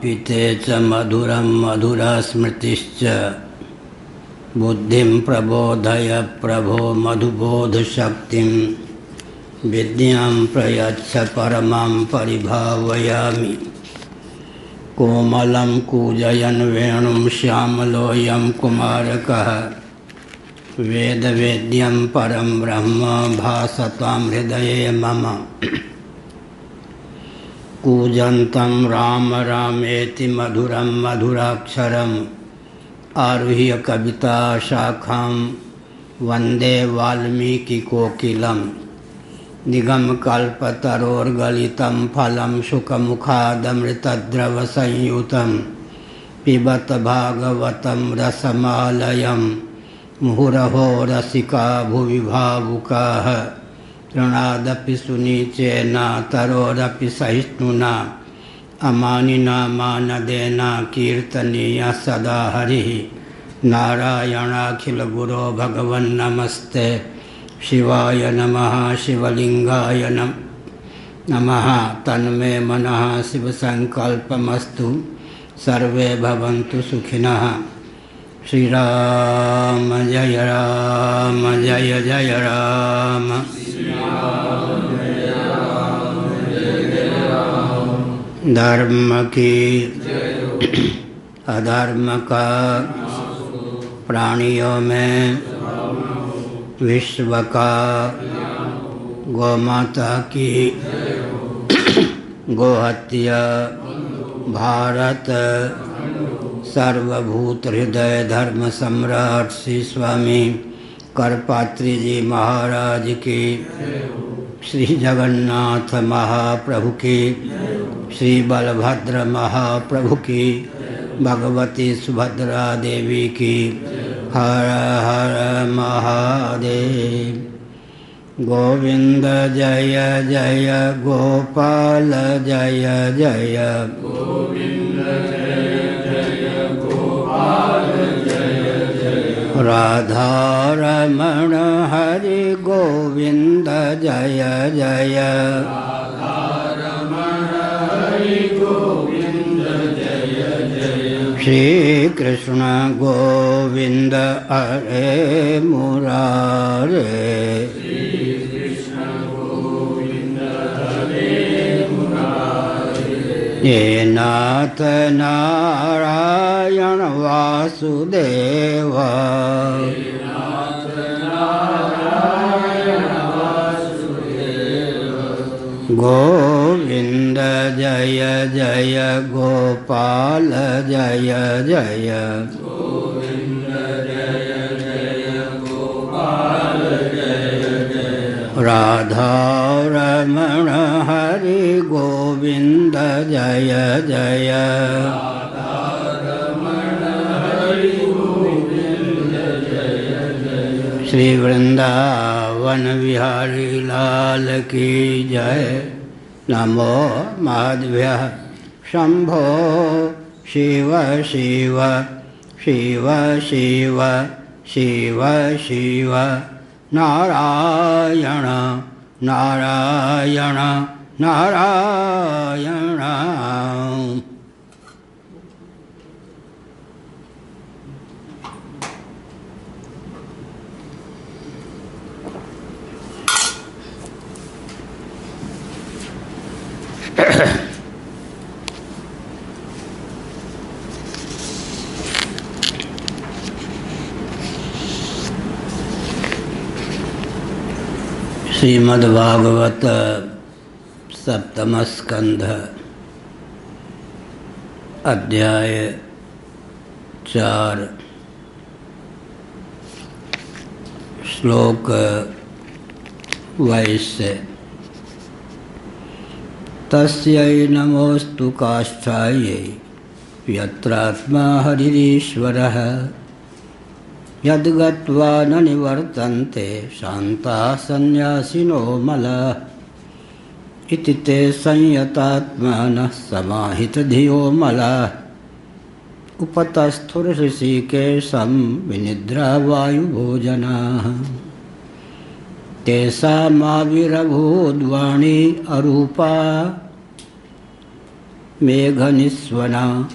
पीते च मधुरं मधुरस्मृतिश्च बुद्धिं प्रबोधय प्रभो मधुबोधशक्तिं विद्यां प्रयच्छ परमां परिभावयामि। कोमलं कूजयन् वेणुं श्यामलोऽयं कुमारकः वेदवेद्यं परं ब्रह्म भासतां हृदये मम। कूजन्तं राम रामेति मधुरं मधुराक्षरम् आरुह्य कविता शाखां वन्दे वाल्मीकिकोकिलं। निगमकल्पतरोर्गलितं फलं शुकमुखादमृतद्रवसंयुतं पिबत भागवतं रसमालयं। मुहुरहो रसिका भुवि भावुकाः तृणादपि सुनीचेन तरोरपि सहिष्णुना अमानिना मानदेना कीर्तनीयः सदा हरिः। नारायणाखिलगुरो भगवन्नमस्ते शिवाय नमः शिवलिंगाय नमः। तन्मे मनः शिवसंकल्पमस्तु सर्वे भवन्तु सुखिनः। श्रीराम जय जय राम। धर्म की अधर्म का प्राणियों में विश्व का गौमाता की गोहत्या भारत सर्वभूत हृदय धर्म सम्राट श्री स्वामी करपात्री जी महाराज की, श्री जगन्नाथ महाप्रभु की, श्री बलभद्र महाप्रभु की, भगवती सुभद्रा देवी की। हर हर महादेव। गोविंद जय जय गोपाल जय जय गोविंद जय जय गोपाल जय जय राधा रमण हरि गोविंद जय जय श्री कृष्ण गोविंद हरे मुरारे। ये नाथ नारायण वासुदेव गोविंद जय जय गोपाल जय जय गोविंद जय जय गोपाल जय जय राधा रमण हरि गोविंद जय जय राधा रमण हरि गोविंद जय जय श्री वृंदावन विहारी लाल की जय। नमो माधव्यः शंभो शिव शिव शिव शिव शिव शिव नारायण नारायण नारायण। श्रीमद्भागवत सप्तम स्कंध अध्याय 4 श्लोक 22। तस्यै नमोस्तु काष्ठायै यत्रात्मा हरिरीश्वरः यद्गत्वा न निवर्तन्ते शान्ताः सन्न्यासिनो मलाः। इति ते संयतात्मानः समाहितधियो मलाः। उपतस्थुर्हृषीकेशं विनिद्रा वायुभोजनाः। तेषामाविरभूद्वाणी अरूपा मेघनिस्वना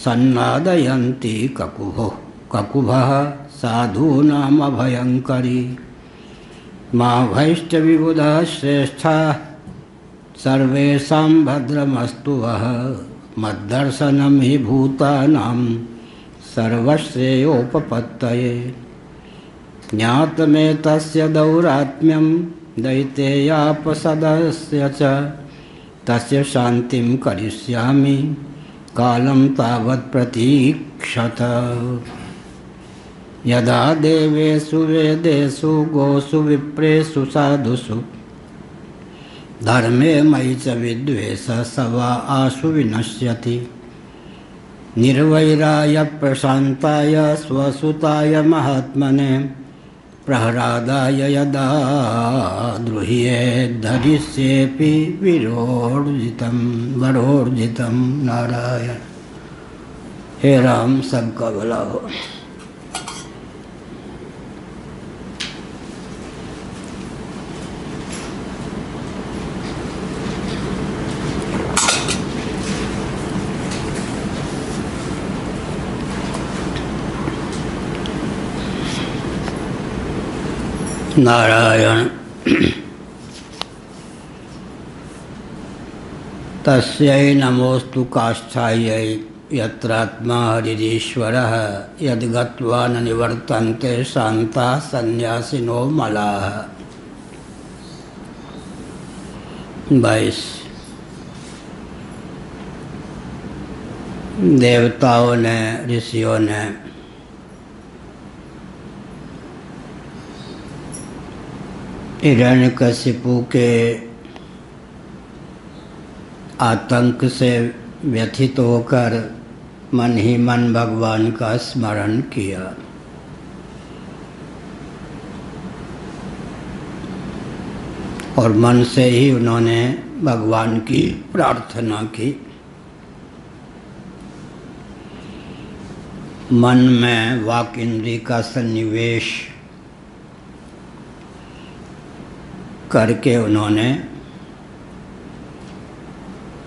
सन्नादयन्ति ककुभः साधूनामभयङ्करी मा भैष्टविबुधः श्रेष्ठः सर्वेषां भद्रमस्तु वः मद्दर्शनं हि भूतानां सर्वश्रेयोपपत्तये ज्ञातमेतस्य दौरात्म्यं दैतेयापसदस्य च तस्य शान्तिं करिष्यामि कालं तावत् प्रतीक्षत यदा देवेषु वेदेषु गोषु विप्रेषु साधुषु धर्मे मयि च विद्वेषः स वा आशु विनश्यति निर्वैराय प्रशान्ताय स्वसुताय महात्मने प्रहरादाय यदा द्रुह्येत् धरिष्येऽपि वरोर्जितं नारायण। हे राम, सबका भला हो। नारायण। तस्यै नमोस्तु काष्ठायै यत्रात्मा हरिरीश्वरः यद्गत्वा न निवर्तन्ते शान्ताः सन्न्यासिनो मलाः। 22 देवताओं ने, ऋषियों ने हिरण्यकशिपु के आतंक से व्यथित होकर मन ही मन भगवान का स्मरण किया। और मन से ही उन्होंने भगवान की प्रार्थना की। मन में वाक इंद्रिय का सन्निवेश करके उन्होंने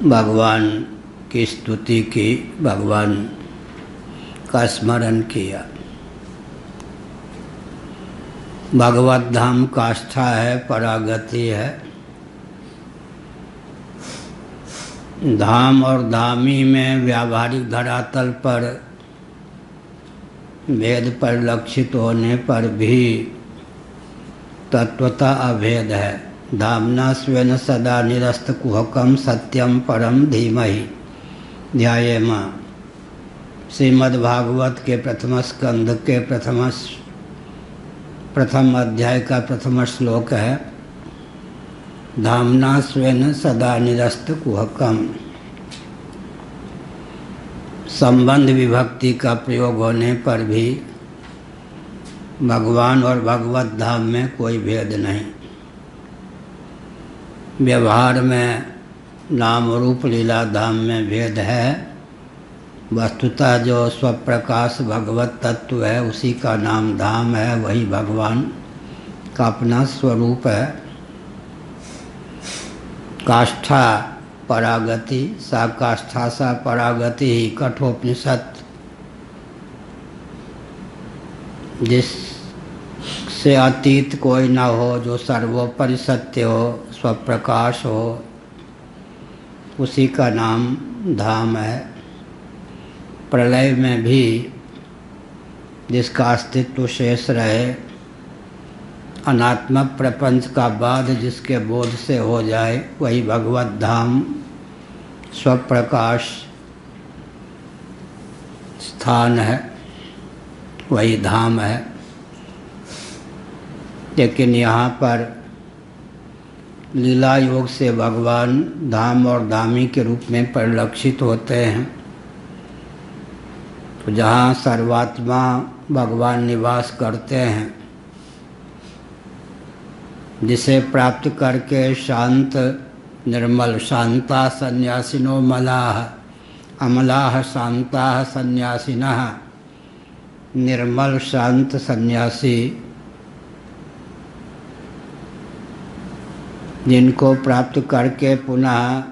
भगवान की स्तुति की, भगवान का स्मरण किया। भगवत धाम काष्ठा है, परागति है। धाम और धामी में व्यावहारिक धरातल पर भेद परिलक्षित होने पर भी तत्वता अभेद है। धामना स्वेन सदा निरस्त कुहकम सत्यम परम धीमहि ध्यायेम। श्रीमद्भागवत के प्रथम स्कंध के प्रथम अध्याय का प्रथम श्लोक है। धामना स्वेन सदा निरस्त कुहकम। संबंध विभक्ति का प्रयोग होने पर भी भगवान और भगवत धाम में कोई भेद नहीं। व्यवहार में नाम रूप लीला धाम में भेद है। वस्तुतः जो स्वप्रकाश भगवत तत्व है उसी का नाम धाम है, वही भगवान का अपना स्वरूप है। काष्ठा परागति, सा काष्ठा सा परागति ही कठोपनिषद जिससे अतीत कोई न हो, जो सर्वोपरि सत्य हो, स्वप्रकाश हो, उसी का नाम धाम है। प्रलय में भी जिसका अस्तित्व शेष रहे, अनात्मक प्रपंच का बाध जिसके बोध से हो जाए, वही भगवत धाम स्वप्रकाश स्थान है, वही धाम है। लेकिन यहाँ पर लीला योग से भगवान धाम और धामी के रूप में परिलक्षित होते हैं। तो जहाँ सर्वात्मा भगवान निवास करते हैं, जिसे प्राप्त करके शांत निर्मल, शांता सन्यासिनो मलाः, अमलाः शांताः सन्यासिनः, निर्मल शांत सन्यासी जिनको प्राप्त करके पुनः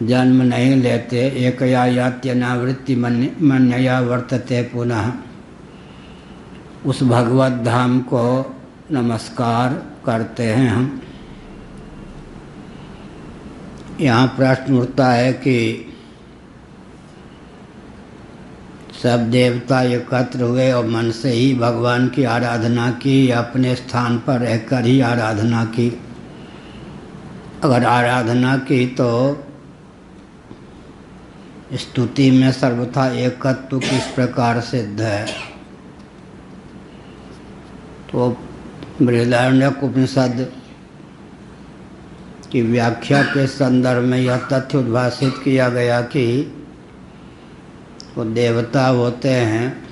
जन्म नहीं लेते। एकया यात्यनावृत्ति मन्यया वर्तते पुनः। उस भगवत धाम को नमस्कार करते हैं हम। यहाँ प्रश्न उठता है कि सब देवता एकत्र हुए और मन से ही भगवान की आराधना की या अपने स्थान पर रहकर ही आराधना की। अगर आराधना की तो स्तुति में सर्वथा एकत्व किस प्रकार सिद्ध है। तो बृहदारण्यक उपनिषद की व्याख्या के संदर्भ में यह तथ्य उद्भासित किया गया कि वो देवता होते हैं,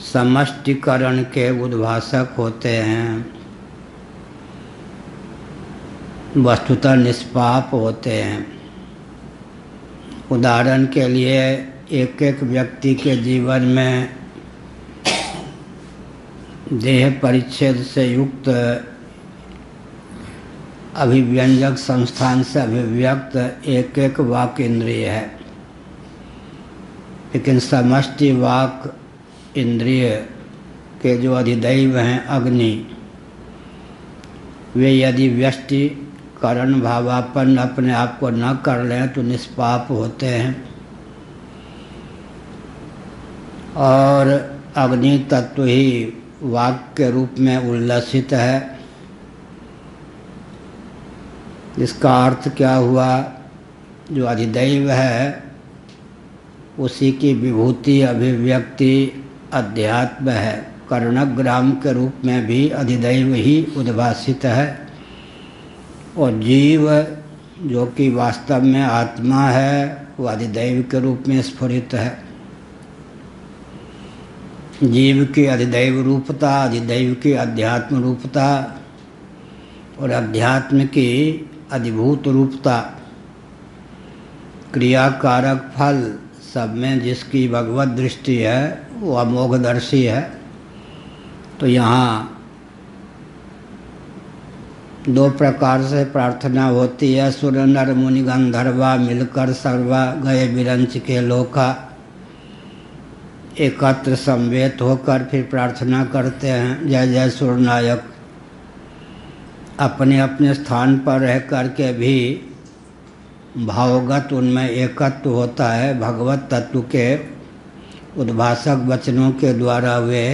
समष्टिकरण के उद्भासक होते हैं, वस्तुतः निष्पाप होते हैं। उदाहरण के लिए एक एक व्यक्ति के जीवन में देह परिच्छेद से युक्त अभिव्यंजक संस्थान से अभिव्यक्त एक एक वाक इंद्रिय है, लेकिन समष्टि वाक इंद्रिय के जो अधिदैव हैं अग्नि, वे यदि व्यष्टि करण भावापन्न अपने आप को न कर लें तो निष्पाप होते हैं। और अग्नि तत्व ही वाक के रूप में उल्लसित है। इसका अर्थ क्या हुआ? जो अधिदैव है उसी की विभूति अभिव्यक्ति अध्यात्म है। कर्णग्राम के रूप में भी अधिदैव ही उद्भासित है और जीव जो कि वास्तव में आत्मा है वो अधिदैव के रूप में स्फुरित है। जीव की अधिदैव रूपता, अधिदैव की अध्यात्म रूपता और अध्यात्म की अधिभूत रूपता, क्रियाकारक फल सब में जिसकी भगवत दृष्टि है वो अमोघदर्शी है। तो यहाँ दो प्रकार से प्रार्थना होती है। सुर नर मुनि गंधर्वा मिलकर सर्वा गए विरंच के लोका, एकत्र समवेत होकर फिर प्रार्थना करते हैं जय जय सुरनायक। अपने अपने स्थान पर रह कर के भी भावगत उनमें एकत्व होता है। भगवत तत्व के उद्भासक वचनों के द्वारा वे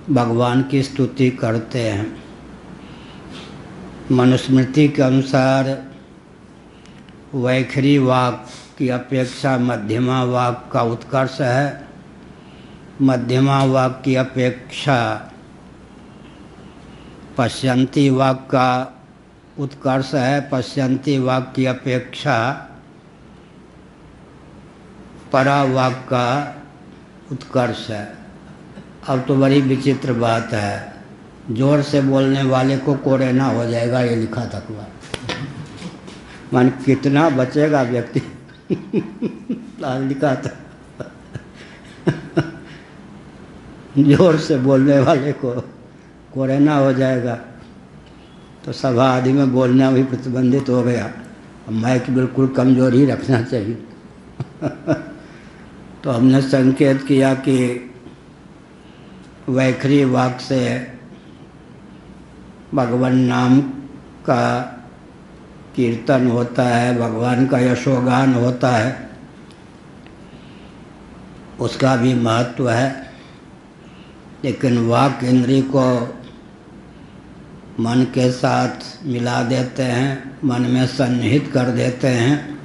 भगवान की स्तुति करते हैं। मनुस्मृति के अनुसार वैखरी वाक की अपेक्षा मध्यमा वाक का उत्कर्ष है। मध्यमा वाक की अपेक्षा पश्यंती वाक का उत्कर्ष है। पश्यंती वाक की अपेक्षा परावाक का उत्कर्ष है। अब तो बड़ी विचित्र बात है, जोर से बोलने वाले को कोरेना हो जाएगा, ये लिखा था अखबार। मान कितना बचेगा व्यक्ति लिखा था जोर से बोलने वाले को कोरेना हो जाएगा। तो सभा आदि में बोलना भी प्रतिबंधित हो गया। माइक बिल्कुल कमजोर ही रखना चाहिए तो हमने संकेत किया कि वैखरी वाक से भगवान नाम का कीर्तन होता है, भगवान का यशोगान होता है, उसका भी महत्व है। लेकिन वाक इंद्रिय को मन के साथ मिला देते हैं, मन में सन्निहित कर देते हैं।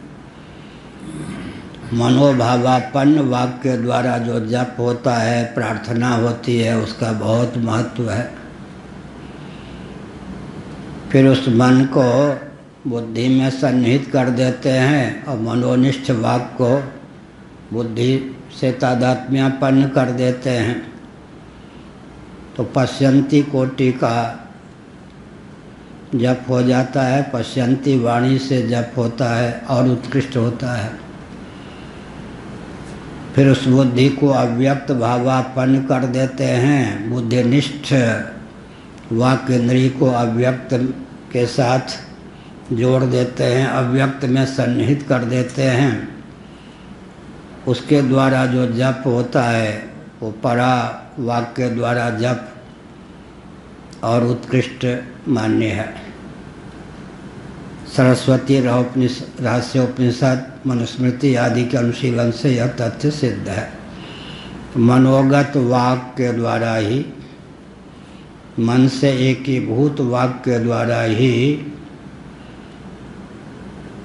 मनोभावापन्न वाक के द्वारा जो जप होता है, प्रार्थना होती है, उसका बहुत महत्व है। फिर उस मन को बुद्धि में सन्निहित कर देते हैं और मनोनिष्ठ वाक को बुद्धि से तादात्म्यपन्न कर देते हैं। तो पश्यंती कोटि का जप हो जाता है, पश्यंती वाणी से जप होता है और उत्कृष्ट होता है। फिर उस बुद्धि को अव्यक्त भावापन्न कर देते हैं। बुद्धिनिष्ठ वाक इंद्रिय को अव्यक्त के साथ जोड़ देते हैं, अव्यक्त में सन्निहित कर देते हैं। उसके द्वारा जो जप होता है वो परा वाक्य द्वारा जप और उत्कृष्ट मान्य है। सरस्वती रहस्योपनिषद, मनुस्मृति आदि के अनुशीलन से यह तथ्य सिद्ध है। मनोगत वाक्य के द्वारा ही, मन से एकीभूत वाक्य के द्वारा ही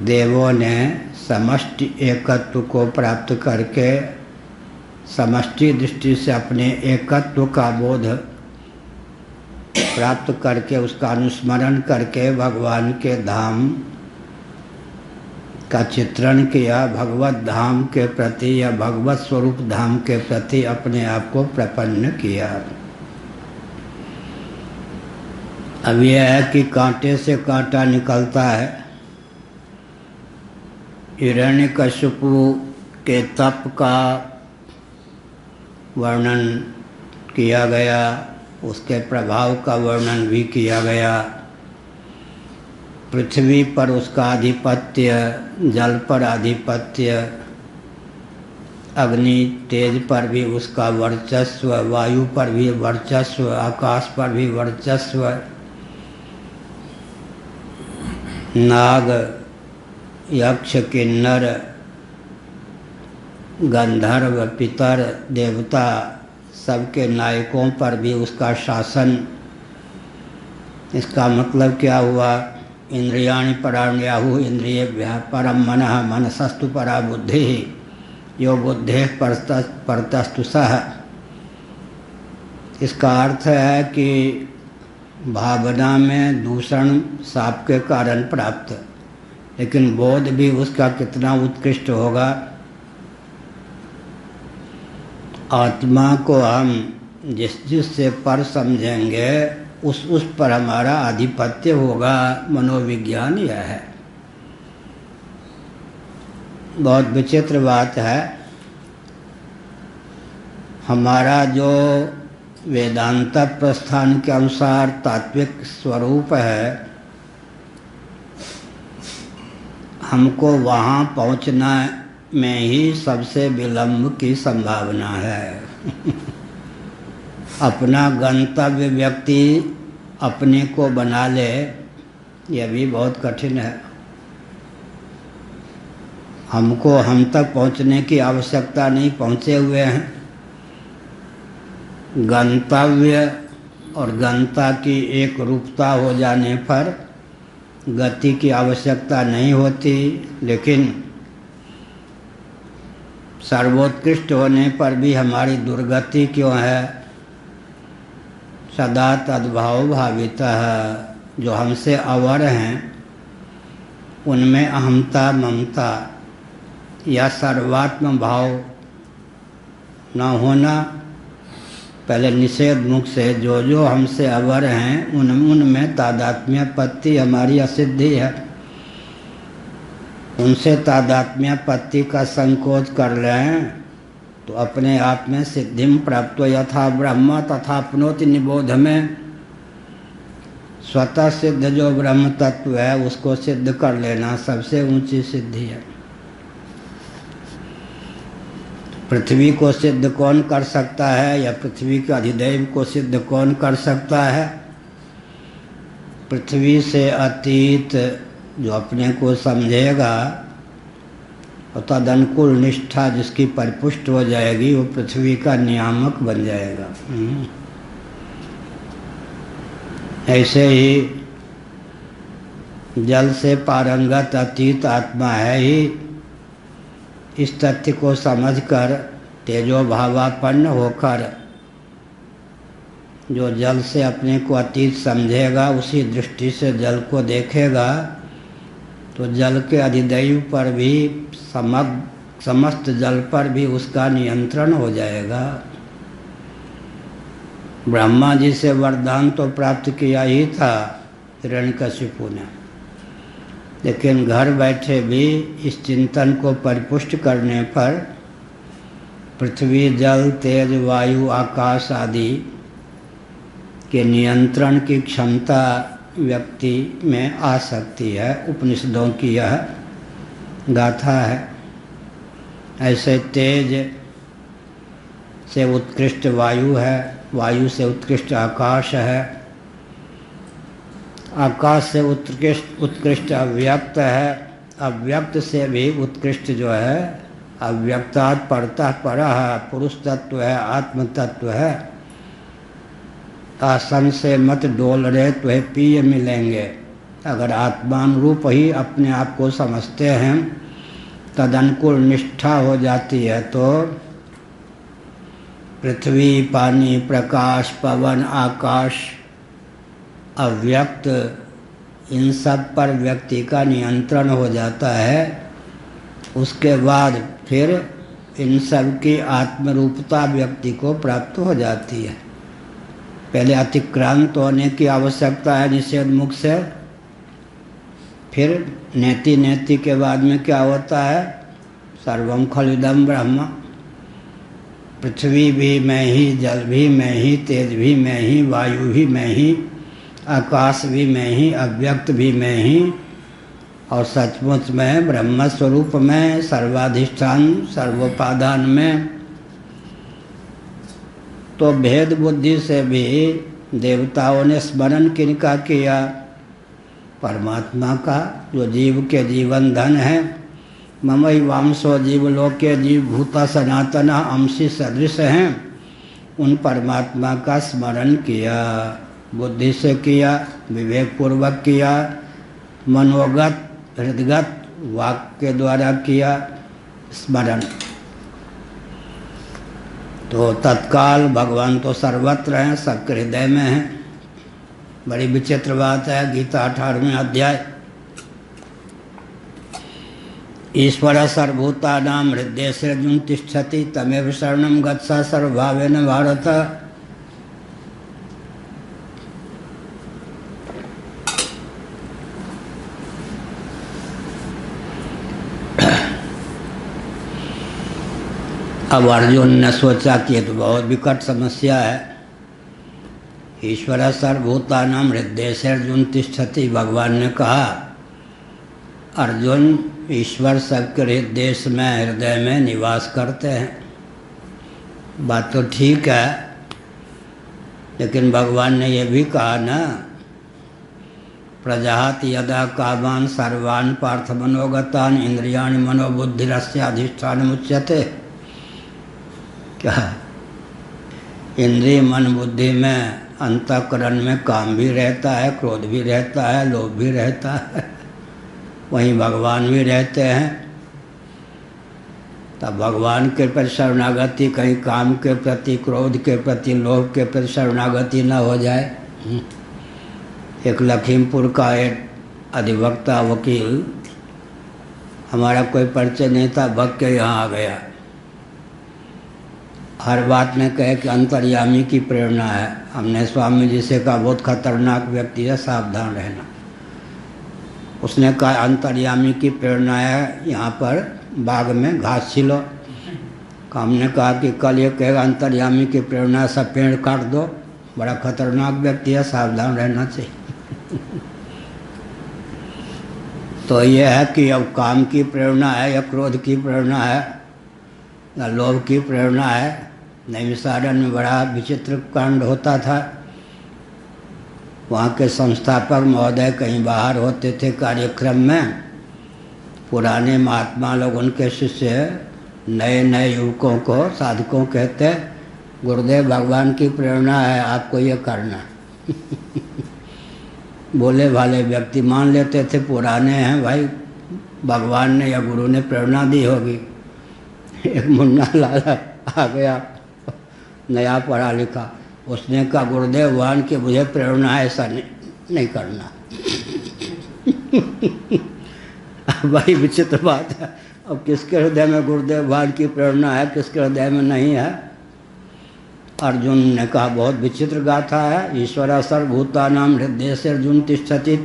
देवों ने समष्टि एकत्व को प्राप्त करके समष्टि दृष्टि से अपने एकत्व का बोध प्राप्त करके उसका अनुस्मरण करके भगवान के धाम का चित्रण किया, भगवत धाम के प्रति या भगवत स्वरूप धाम के प्रति अपने आप को प्रपन्न किया। अब यह है कि कांटे से कांटा निकलता है। हिरण्यकशिपु के तप का वर्णन किया गया, उसके प्रभाव का वर्णन भी किया गया। पृथ्वी पर उसका आधिपत्य, जल पर आधिपत्य, अग्नि तेज पर भी उसका वर्चस्व, वायु पर भी वर्चस्व, आकाश पर भी वर्चस्व, नाग, यक्ष, किन्नर, गंधर्व, पितर, देवता सबके नायकों पर भी उसका शासन। इसका मतलब क्या हुआ? इंद्रियाणि पराण्याहु इंद्रियेभ्यः परं मनः मनसस्तु परा बुद्धिः यो बुद्धेः परतस्तु सः। इसका अर्थ है कि भावना में दूषण साप के कारण प्राप्त, लेकिन बोध भी उसका कितना उत्कृष्ट होगा। आत्मा को हम जिस से पर समझेंगे उस पर हमारा आधिपत्य होगा। मनोविज्ञान यह है। बहुत विचित्र बात है, हमारा जो वेदांत प्रस्थान के अनुसार तात्विक स्वरूप है, हमको वहाँ पहुँचना में ही सबसे विलंब की संभावना है। अपना गंतव्य व्यक्ति अपने को बना ले, यह भी बहुत कठिन है। हमको हम तक पहुंचने की आवश्यकता नहीं, पहुंचे हुए हैं। गंतव्य और गंता की एक रूपता हो जाने पर गति की आवश्यकता नहीं होती, लेकिन सर्वोत्कृष्ट होने पर भी हमारी दुर्गति क्यों है? सदा तद्भाव भावितः, जो हमसे अवर हैं उनमें अहमता ममता या सर्वात्म भाव न होना। पहले निषेध मुख से जो हमसे अवर हैं उनमें तादात्म्यपत्ति हमारी असिद्धि है। उनसे तादात्म्यपत्ति का संकोच कर लें तो अपने आप में सिद्धिम प्राप्त। यथा ब्रह्म तथाप्नोति निबोध में स्वतः सिद्ध जो ब्रह्म तत्व है उसको सिद्ध कर लेना सबसे ऊंची सिद्धि है। पृथ्वी को सिद्ध कौन कर सकता है, या पृथ्वी के अधिदेव को सिद्ध कौन कर सकता है? पृथ्वी से अतीत जो अपने को समझेगा और तदनुकूल निष्ठा जिसकी परिपुष्ट हो जाएगी वो पृथ्वी का नियामक बन जाएगा। ऐसे ही जल से पारंगत अतीत आत्मा है ही। इस तथ्य को समझकर तेजो भावापन्न होकर जो जल से अपने को अतीत समझेगा, उसी दृष्टि से जल को देखेगा तो जल के अधिदैव पर भी समस्त जल पर भी उसका नियंत्रण हो जाएगा। ब्रह्मा जी से वरदान तो प्राप्त किया ही था हिरण्यकशिपु ने, लेकिन घर बैठे भी इस चिंतन को परिपुष्ट करने पर पृथ्वी, जल, तेज, वायु, आकाश आदि के नियंत्रण की क्षमता व्यक्ति में आ सकती है। उपनिषदों की यह गाथा है। ऐसे तेज से उत्कृष्ट वायु है, वायु से उत्कृष्ट आकाश है, आकाश से उत्कृष्ट अव्यक्त है, अव्यक्त से भी उत्कृष्ट जो है अव्यक्तात् परतः परः पुरुष तत्व है, आत्म तत्व है। आसन से मत डोल रहे तो पिए मिलेंगे। अगर आत्मानुरूप ही अपने आप को समझते हैं, तदनुकूल निष्ठा हो जाती है, तो पृथ्वी, पानी, प्रकाश, पवन, आकाश, अव्यक्त, इन सब पर व्यक्ति का नियंत्रण हो जाता है। उसके बाद फिर इन सब की आत्मरूपता व्यक्ति को प्राप्त हो जाती है। पहले अतिक्रांत होने की आवश्यकता है निषेध मुख से, फिर नेति नेति के बाद में क्या होता है? सर्वं खलिदं ब्रह्म। पृथ्वी भी मैं ही, जल भी मैं ही, तेज भी मैं ही, वायु भी मैं ही, आकाश भी मैं ही, अव्यक्त भी मैं ही, और सचमुच में ब्रह्म स्वरूप में, सर्वाधिष्ठान सर्वोपादान में। तो भेद बुद्धि से भी देवताओं ने स्मरण किनका किया? परमात्मा का, जो जीव के जीवन धन है। ममई वांसो जीवलोके जीव भूता सनातन अंशी सदृश हैं, उन परमात्मा का स्मरण किया। बुद्धि से किया, विवेक पूर्वक किया, मनोगत हृदगत वाक्य के द्वारा किया स्मरण, तो तत्काल भगवान तो सर्वत्र हैं, सबके हृदय में हैं। बड़ी विचित्र बात है। गीता 18वें अध्याय, ईश्वर सर्वभूतानां हृदयेऽर्जुन तिष्ठति तमेव शरणं गच्छ सर्वभावेन भारत। अब अर्जुन ने सोचा कि ये तो बहुत विकट समस्या है। ईश्वर सर्वभूतानां हृदयेऽर्जुन तिष्ठति, भगवान ने कहा अर्जुन, ईश्वर सबके हृदय में निवास करते हैं। बात तो ठीक है, लेकिन भगवान ने ये भी कहा ना, प्रजात यदा कामान सर्वान् पार्थ मनोगतान् इंद्रियाणि मनोबुद्धिरस्याधिष्ठानम् उच्यते। क्या इंद्रिय मन बुद्धि में, अंतःकरण में काम भी रहता है, क्रोध भी रहता है, लोभ भी रहता है, वहीं भगवान भी रहते हैं। तब भगवान के प्रति शरणागति, कहीं काम के प्रति, क्रोध के प्रति, लोभ के प्रति शरणागति न हो जाए। एक लखीमपुर का एक अधिवक्ता वकील, हमारा कोई परिचय नहीं था, भग के यहाँ आ गया। हर बात में कहे कि अंतर्यामी की प्रेरणा है। हमने स्वामी जी से कहा बहुत खतरनाक व्यक्ति है, सावधान रहना। उसने कहा अंतर्यामी की प्रेरणा है, यहाँ पर बाग में घास छिलो। हमने कहा कि कल ये कहेगा अंतर्यामी की प्रेरणा, सब पेड़ काट दो, बड़ा खतरनाक व्यक्ति है, सावधान रहना चाहिए। तो ये है कि अब काम की प्रेरणा है या क्रोध की प्रेरणा है या लोभ की प्रेरणा है। नैमिषारण्य में बड़ा विचित्र कांड होता था। वहाँ के संस्थापक महोदय कहीं बाहर होते थे कार्यक्रम में, पुराने महात्मा लोग, उनके शिष्य नए नए युवकों को, साधकों कहते, गुरुदेव भगवान की प्रेरणा है, आपको ये करना। बोले भाले व्यक्ति मान लेते थे, पुराने हैं भाई, भगवान ने या गुरु ने प्रेरणा दी होगी। एक मुन्ना लाला आ गया, नया पढ़ा लिखा, उसने कहा गुरुदेव भगवान की मुझे प्रेरणा है, ऐसा नहीं करना। भाई विचित्र बात है। अब किसके हृदय में गुरुदेव भगवान की प्रेरणा है, किसके हृदय में नहीं है? अर्जुन ने कहा बहुत विचित्र गाथा है। ईश्वर सर्वभूतानां हृदयेऽर्जुन तिष्ठति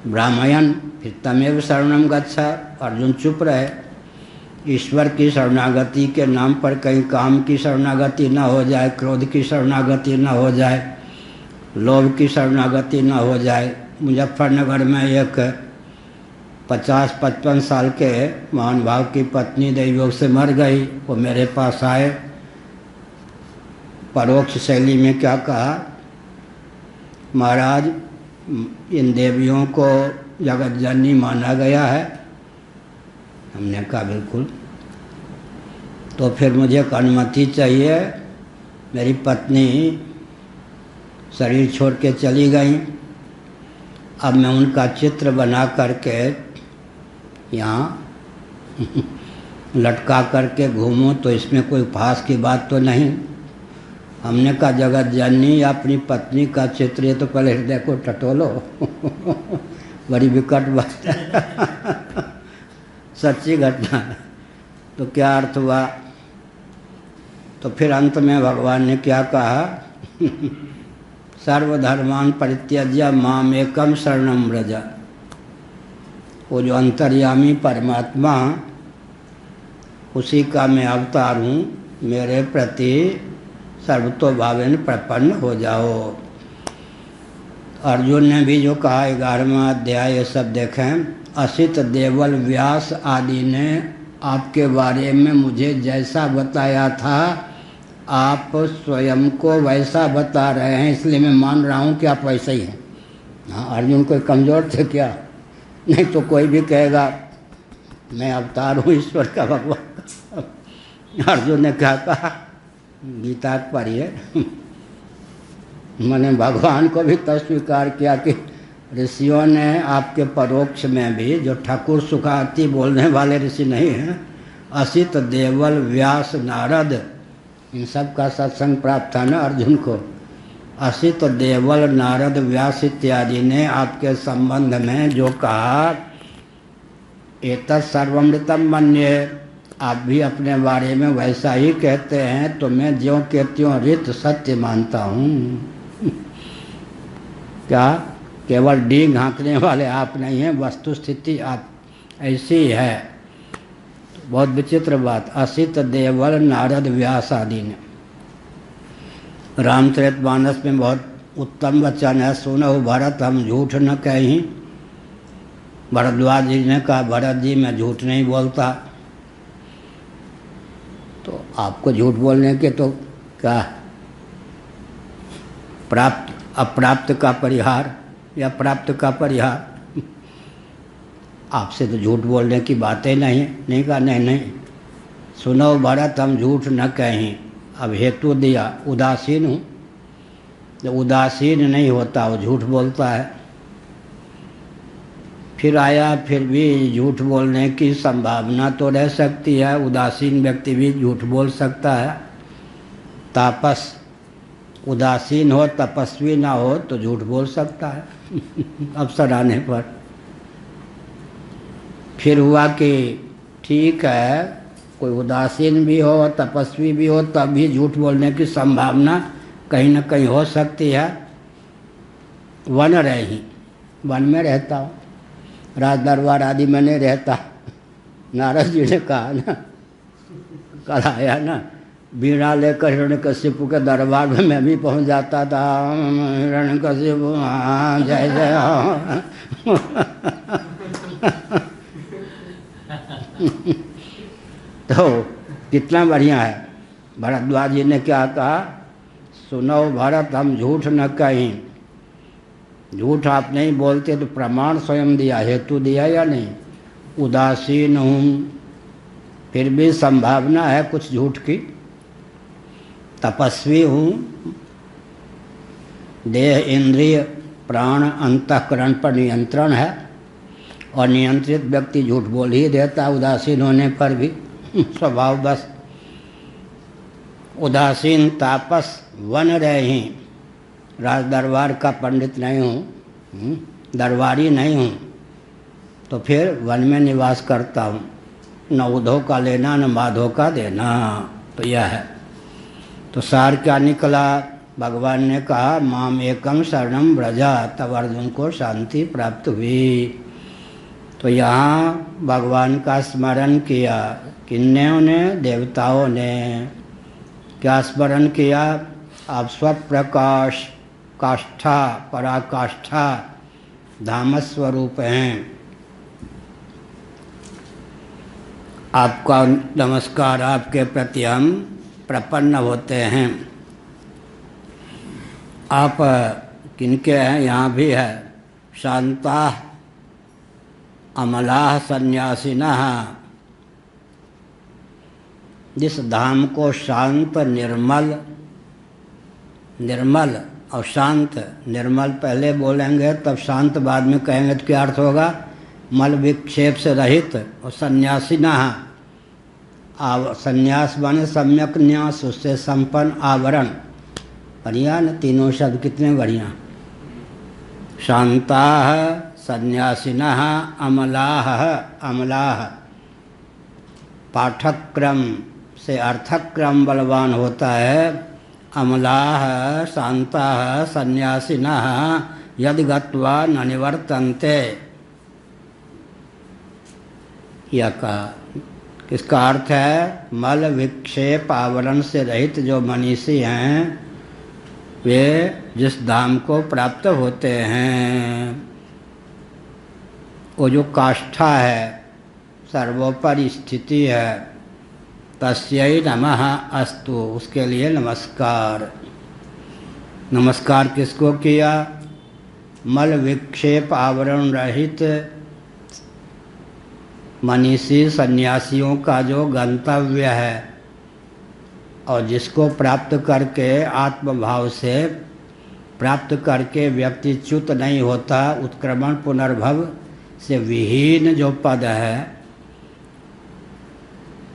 ब्राह्मयन फिर तमेव शरणं गच्छ। अर्जुन चुप रहे। ईश्वर की शरणागति के नाम पर कहीं काम की शरणागति न हो जाए, क्रोध की शरणागति न हो जाए, लोभ की शरणागति न हो जाए। मुजफ्फरनगर में एक 50-55 साल के महान भाव की पत्नी दैवयोग से मर गई। वो मेरे पास आए, परोक्ष शैली में क्या कहा, महाराज इन देवियों को जगत जननी माना गया है। हमने कहा बिल्कुल। तो फिर मुझे एक अनुमति चाहिए। मेरी पत्नी शरीर छोड़ के चली गई। अब मैं उनका चित्र बना करके यहाँ लटका करके घूमूं तो इसमें कोई उपहास की बात तो नहीं। हमने कहा जगत जननी या अपनी पत्नी का चित्र, ये तो पहले हृदय को टटोलो। बड़ी विकट बात है। सच्ची घटना है। तो क्या अर्थ हुआ? तो फिर अंत में भगवान ने क्या कहा, सर्वधर्मान परित्यज्य माम एकम शरणम व्रज। वो जो अंतर्यामी परमात्मा, उसी का मैं अवतार हूँ, मेरे प्रति सर्वतोभावेन प्रपन्न हो जाओ। अर्जुन ने भी जो कहा 11वां अध्याय, ये सब देखें। असित, देवल, व्यास आदि ने आपके बारे में मुझे जैसा बताया था आप स्वयं को वैसा बता रहे हैं, इसलिए मैं मान रहा हूँ कि आप वैसे ही हैं। हाँ, अर्जुन कोई कमज़ोर थे क्या? नहीं तो कोई भी कहेगा मैं अवतार हूँ ईश्वर का, भगवान। अर्जुन ने क्या कहा, गीता पढ़िए। मैंने भगवान को भी तब स्वीकार किया कि ऋषियों ने आपके परोक्ष में भी, जो ठाकुर सुखाती बोलने वाले ऋषि नहीं हैं, असित, देवल, व्यास, नारद, इन सब का सत्संग प्राप्त था ना अर्जुन को। असित, देवल, नारद, व्यास इत्यादि ने आपके संबंध में जो कहा, एतत् सर्वमृतम मन्ये, आप भी अपने बारे में वैसा ही कहते हैं, तो मैं ज्यों के त्यों ऋत सत्य मानता हूँ। क्या केवल डींग हाँकने वाले आप नहीं हैं, वस्तु स्थिति आप ऐसी है। बहुत विचित्र बात। असित, देवल, नारद, व्यास आदि ने। रामचरितमानस में बहुत उत्तम वचन है, सुनो भरत हम झूठ न कहीं। भरद्वाज जी ने कहा, भरत जी मैं झूठ नहीं बोलता। तो आपको झूठ बोलने के तो क्या, प्राप्त अप्राप्त का परिहार या प्राप्त का परिहार, आपसे तो झूठ बोलने की बातें नहीं कहा। नहीं, सुनो भरत हम झूठ न कहीं। अब हेतु दिया, उदासीन हूँ। जो उदासीन नहीं होता वो झूठ बोलता है। फिर आया, फिर भी झूठ बोलने की संभावना तो रह सकती है, उदासीन व्यक्ति भी झूठ बोल सकता है। तापस उदासीन हो, तपस्वी ना हो तो झूठ बोल सकता है अवसर आने पर। फिर हुआ कि ठीक है, कोई उदासीन भी हो, तपस्वी भी हो, तब भी झूठ बोलने की संभावना कहीं न कहीं हो सकती है। वन रही, वन में रहता हूँ, राज दरबार आदि में नहीं रहता। नारद जी ने कहा ना, कल आया ना, बीड़ा लेकर हिरण्यकशिपु के दरबार में मैं भी पहुँच जाता था। हिरण्यकशिपु हाँ जय जय हाँ। तो कितना बढ़िया है। भरद्वाज जी ने क्या कहा, सुनो भरत हम झूठ न कहीं। झूठ आप नहीं बोलते तो प्रमाण स्वयं दिया, हेतु दिया या नहीं। उदासीन हूँ, फिर भी संभावना है कुछ झूठ की। तपस्वी हूँ, देह, इंद्रिय, प्राण, अंतःकरण पर नियंत्रण है, और नियंत्रित व्यक्ति झूठ बोल ही देता उदासीन होने पर भी स्वभाव बस। उदासीन, तापस, वन रही, राज दरबार का पंडित नहीं हूँ, दरबारी नहीं हूँ, तो फिर वन में निवास करता हूँ। न उधो का लेना न माधो का देना, तो यह है। तो सार क्या निकला, भगवान ने कहा माम एकम शरणम व्रजा, तब अर्जुन को शांति प्राप्त हुई। तो यहाँ भगवान का स्मरण किया, किन्ने ने, देवताओं ने। क्या स्मरण किया, आप स्वप्रकाश काष्ठा पराकाष्ठा धाम स्वरूप हैं। आपका नमस्कार, आपके प्रति हम प्रपन्न होते हैं। आप किनके हैं? यहाँ भी है, शांता अमलाः सन्यासिनः। जिस धाम को शांत निर्मल, निर्मल और शांत, निर्मल पहले बोलेंगे तब शांत बाद में कहेंगे तो क्या अर्थ होगा? मल विक्षेप से रहित। और सन्यासिनः, संन्यास माने सम्यक न्यास, उससे संपन्न आवरण। बढ़िया न, तीनों शब्द कितने बढ़िया। शांताः सन्यासिनः अमलाः, अमलाः पाठक्रम से अर्थक्रम बलवान होता है। अमलाः शांताः सन्यासिनः यदि गत्वा न निवर्तन्ते। यह कहा, इसका अर्थ है मल विक्षेप आवरण से रहित जो मनीषी हैं वे जिस धाम को प्राप्त होते हैं, वो जो काष्ठा है, सर्वोपरि स्थिति है, तस्यै नमः अस्तु, उसके लिए नमस्कार। नमस्कार किसको किया? मल विक्षेप आवरण रहित मनीषी सन्यासियों का जो गंतव्य है और जिसको प्राप्त करके आत्मभाव से प्राप्त करके व्यक्ति च्युत नहीं होता, उत्क्रमण पुनर्भव से विहीन जो पद है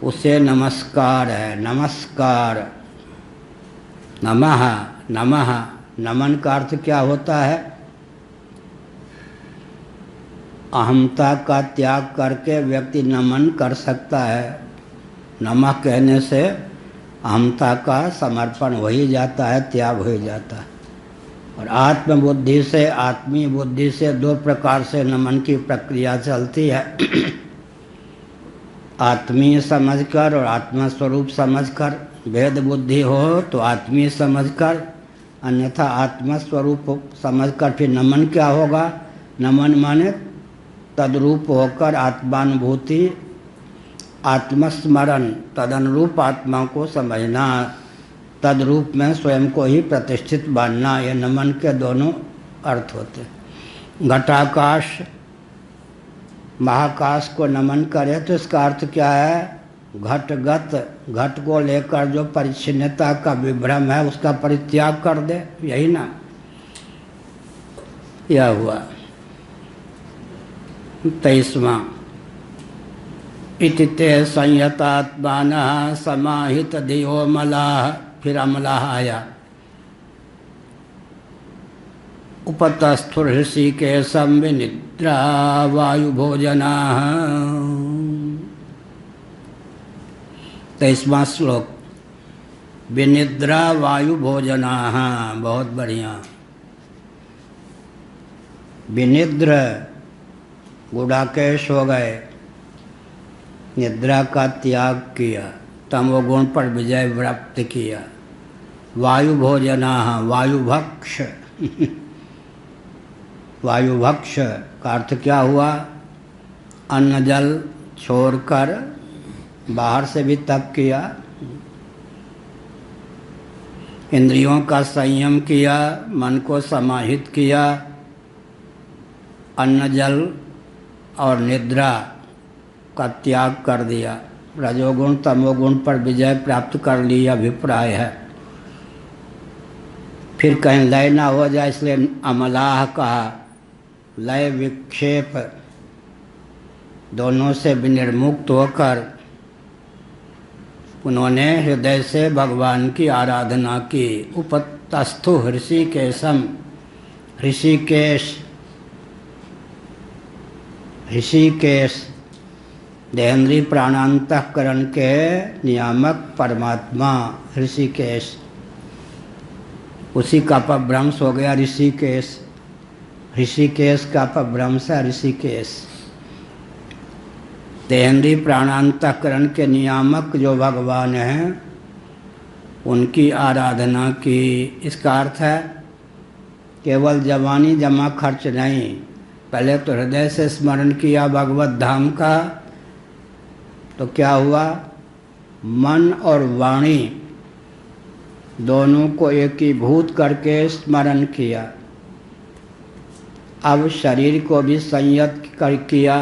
उसे नमस्कार है। नमस्कार, नमः, नमः, नमन का अर्थ क्या होता है? अहमता का त्याग करके व्यक्ति नमन कर सकता है। नमः कहने से अहमता का समर्पण हो ही जाता है, त्याग हो ही जाता है। और आत्मबुद्धि से, आत्मीय बुद्धि से दो प्रकार से नमन की प्रक्रिया चलती है। आत्मीय समझकर और आत्मा स्वरूप समझकर। भेद बुद्धि हो तो आत्मीय समझकर, अन्यथा आत्मा स्वरूप समझकर। फिर नमन क्या होगा? नमन माने तद्रूप होकर आत्मानुभूति, आत्मस्मरण, तदनुरूप आत्मा को समझना, तद्रूप में स्वयं को ही प्रतिष्ठित मानना। ये नमन के दोनों अर्थ होते हैं। घटाकाश, महाकाश को नमन करे तो इसका अर्थ क्या है? घटगत, घट को लेकर जो परिच्छिन्नता का विभ्रम है उसका परित्याग कर दे, यही ना। यह हुआ 23वां। इति ते संयतात्मानः समाहित धियो मलाः। फिर अमलाः आया। उपतस्थुर ऋषिकेशं विनिद्रा वायुभोजनाः। 23वां श्लोक। विनिद्रा वायुभोजनाः, बहुत बढ़िया। विनिद्र गुडाकेश हो गए, निद्रा का त्याग किया, तमोगुण पर विजय प्राप्त किया। वायुभोजनाः, वायुभक्ष। वायुभक्ष का अर्थ क्या हुआ? अन्न जल छोड़कर बाहर से भी तप किया, इंद्रियों का संयम किया, मन को समाहित किया, अन्न जल और निद्रा का त्याग कर दिया, रजोगुण तमोगुण पर विजय प्राप्त कर लिया, अभिप्राय है। फिर कहीं लय ना हो जाए इसलिए अमलाह कहा। लय विक्षेप दोनों से विनिर्मुक्त होकर उन्होंने हृदय से भगवान की आराधना की। उपतस्थु ऋषिकेशम, ऋषिकेश, ऋषिकेश देहेंद्रीय प्राणांतःकरण के नियामक परमात्मा ऋषिकेश, उसी का अपभ्रंश हो गया ऋषिकेश। ऋषिकेश का अपभ्रंश है ऋषिकेश। देहेंद्रीय प्राणांतःकरण के नियामक जो भगवान हैं उनकी आराधना की। इसका अर्थ है केवल जवानी जमा खर्च नहीं, पहले तो हृदय से स्मरण किया भगवत धाम का, तो क्या हुआ, मन और वाणी दोनों को एकीभूत करके स्मरण किया। अब शरीर को भी संयत कर किया,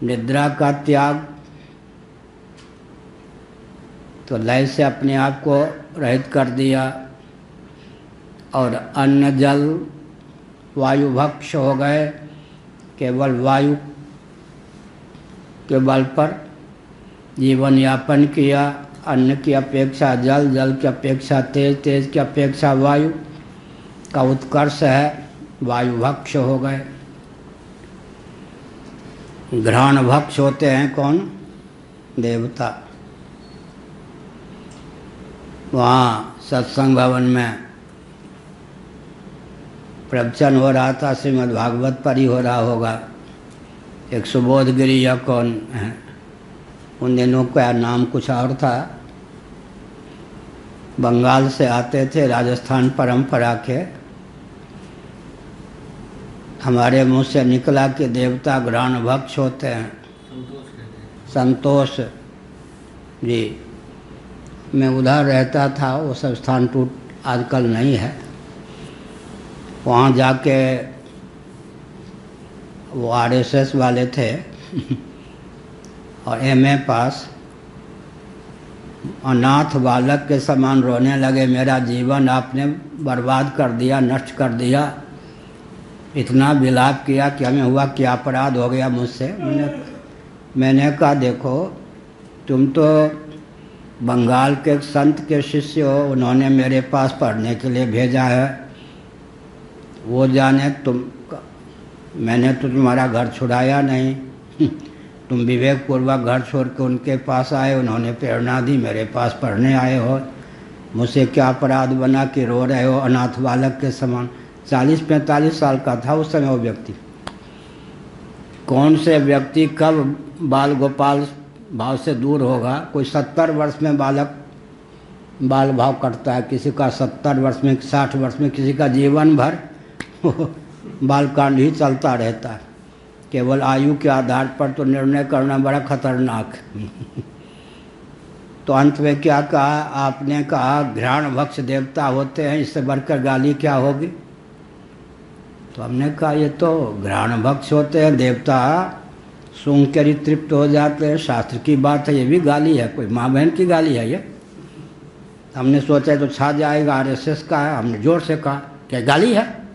निद्रा का त्याग, तो लय से अपने आप को रहित कर दिया, और अन्न जल वायु भक्ष हो गए, केवल वायु के बल पर जीवन यापन किया। अन्न की अपेक्षा जल, जल की अपेक्षा तेज, तेज की अपेक्षा वायु का उत्कर्ष है, वायु भक्ष हो गए। घ्राण भक्ष होते हैं कौन, देवता। वहाँ सत्संग भवन में प्रवचन हो रहा था, श्रीमद् भागवत पर ही हो रहा होगा। एक सुबोध गिरी या कौन है, उन दिनों का नाम कुछ और था, बंगाल से आते थे, राजस्थान परंपरा के। हमारे मुंह से निकला कि देवता घ्राण भक्ष होते हैं। संतोष जी, मैं उधर रहता था, वो सब स्थान टूट आजकल नहीं है। वहाँ जाके वो आरएसएस वाले थे और एमए पास, अनाथ बालक के समान रोने लगे, मेरा जीवन आपने बर्बाद कर दिया, नष्ट कर दिया। इतना विलाप किया कि हमें हुआ क्या अपराध हो गया मुझसे। मैंने कहा देखो, तुम तो बंगाल के संत के शिष्य हो, उन्होंने मेरे पास पढ़ने के लिए भेजा है, वो जाने मैंने तो तुम्हारा घर छुड़ाया नहीं। तुम विवेक पूर्वक घर छोड़ के उनके पास आए, उन्होंने प्रेरणा दी, मेरे पास पढ़ने आए हो। मुझसे क्या अपराध बना कि रो रहे हो अनाथ बालक के समान। 40-45 साल का था उस समय वो व्यक्ति। कौन से व्यक्ति कब बाल गोपाल भाव से दूर होगा। कोई 70 वर्ष में बाल भाव करता है, किसी का 70 वर्ष में, 60 वर्ष में, किसी का जीवन भर बाल कांड ही चलता रहता है। केवल आयु के आधार पर तो निर्णय करना बड़ा खतरनाक है। तो अंत में क्या कहा आपने, कहा घ्राण भक्ष देवता होते हैं, इससे बढ़कर गाली क्या होगी। तो हमने कहा ये तो घ्राण भक्ष होते हैं देवता, सूंघ कर ही तृप्त हो जाते हैं, शास्त्र की बात है, ये भी गाली है, कोई माँ बहन की गाली है ये। हमने सोचा तो छा जाएगा, आरएसएस का है, हमने जोर से कहा क्या गाली है,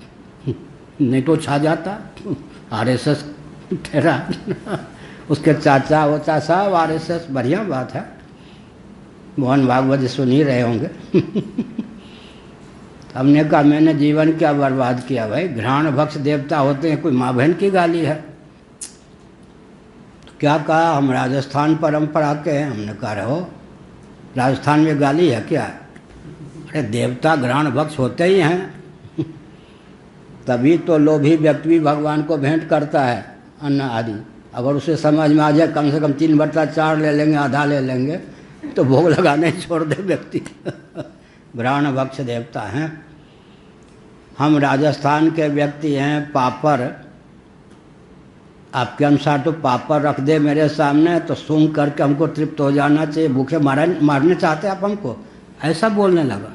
नहीं तो छा जाता। आरएसएस ठहरा उसके चाचा वोचा साहब आरएसएस, बढ़िया बात है, मोहन भागवत सुन ही रहे होंगे। हमने कहा मैंने जीवन क्या बर्बाद किया भाई, घ्राण भक्ष देवता होते हैं, कोई माँ बहन की गाली है। तो क्या कहा, हम राजस्थान परंपरा के हैं। हमने कहा रहो, राजस्थान में गाली है क्या। अरे देवता घ्राण भक्ष होते ही हैं, तभी तो लोभी व्यक्ति भी भगवान को भेंट करता है अन्न आदि। अगर उसे समझ में आ जाए कम से कम 3/4 ले लेंगे, आधा ले लेंगे, तो भोग लगाने छोड़ दे व्यक्ति। घ्राण भक्ष देवता हैं। हम राजस्थान के व्यक्ति हैं, पापड़ आपके अनुसार तो पापड़ रख दे मेरे सामने तो सूंघ करके हमको तृप्त हो जाना चाहिए, भूखे मारने चाहते आप हमको, ऐसा बोलने लगा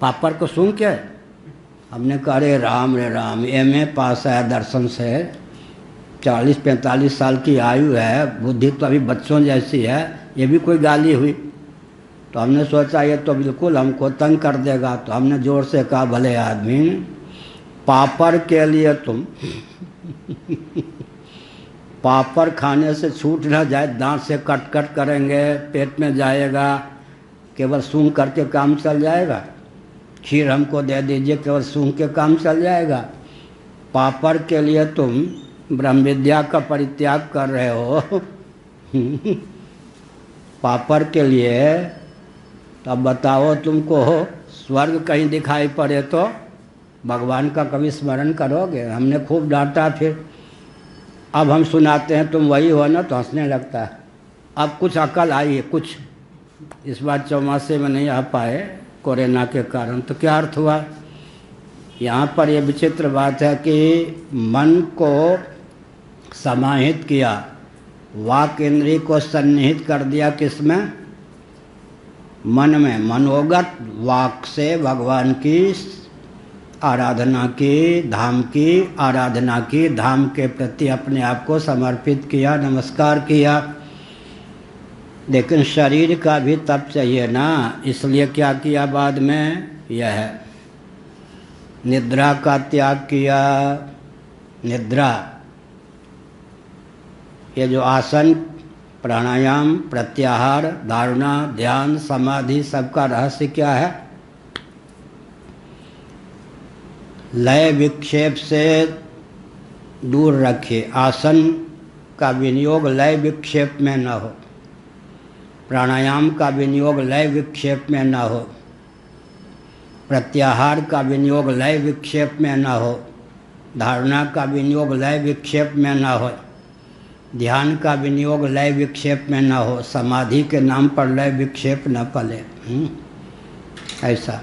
पापड़ को सूंघ के। हमने कहा रे राम एमए पास है दर्शन से, 40-45 साल की आयु है, बुद्धि तो अभी बच्चों जैसी है, ये भी कोई गाली हुई। तो हमने सोचा ये तो बिल्कुल हमको तंग कर देगा, तो हमने जोर से कहा भले आदमी, पापड़ के लिए तुम पापड़ खाने से छूट न जाए, दांत से कट कट करेंगे, पेट में जाएगा, केवल सूंघ करके काम चल जाएगा। खीर हमको दे दीजिए, केवल सूंघ के काम चल जाएगा। पापड़ के लिए तुम ब्रह्म विद्या का परित्याग कर रहे हो। पापड़ के लिए, तो अब बताओ तुमको स्वर्ग कहीं दिखाई पड़े तो भगवान का कभी स्मरण करोगे। हमने खूब डांटा, फिर अब हम सुनाते हैं तुम वही हो ना, तो हंसने लगता है। अब कुछ अकल आई है, कुछ इस बार चौमासे में नहीं आ पाए कोरोना के कारण, तो क्या अर्थ हुआ। यहाँ पर यह विचित्र बात है कि मन को समाहित किया, वाक इंद्रिय को सन्निहित कर दिया किसमें? मन में। मनोगत वाक से भगवान की आराधना की, धाम की आराधना की, धाम के प्रति अपने आप को समर्पित किया, नमस्कार किया। लेकिन शरीर का भी तप चाहिए ना, इसलिए क्या किया बाद में? यह निद्रा का त्याग किया। निद्रा, ये जो आसन, प्राणायाम, प्रत्याहार, धारणा, ध्यान, समाधि, सबका रहस्य क्या है? लय विक्षेप से दूर रखिए। आसन का विनियोग लय विक्षेप में न हो, प्राणायाम का विनियोग लय विक्षेप में न हो, प्रत्याहार का विनियोग लय विक्षेप में न हो, धारणा का विनियोग लय विक्षेप में न हो, ध्यान का विनियोग लय विक्षेप में न हो, समाधि के नाम पर लय विक्षेप न पले। ऐसा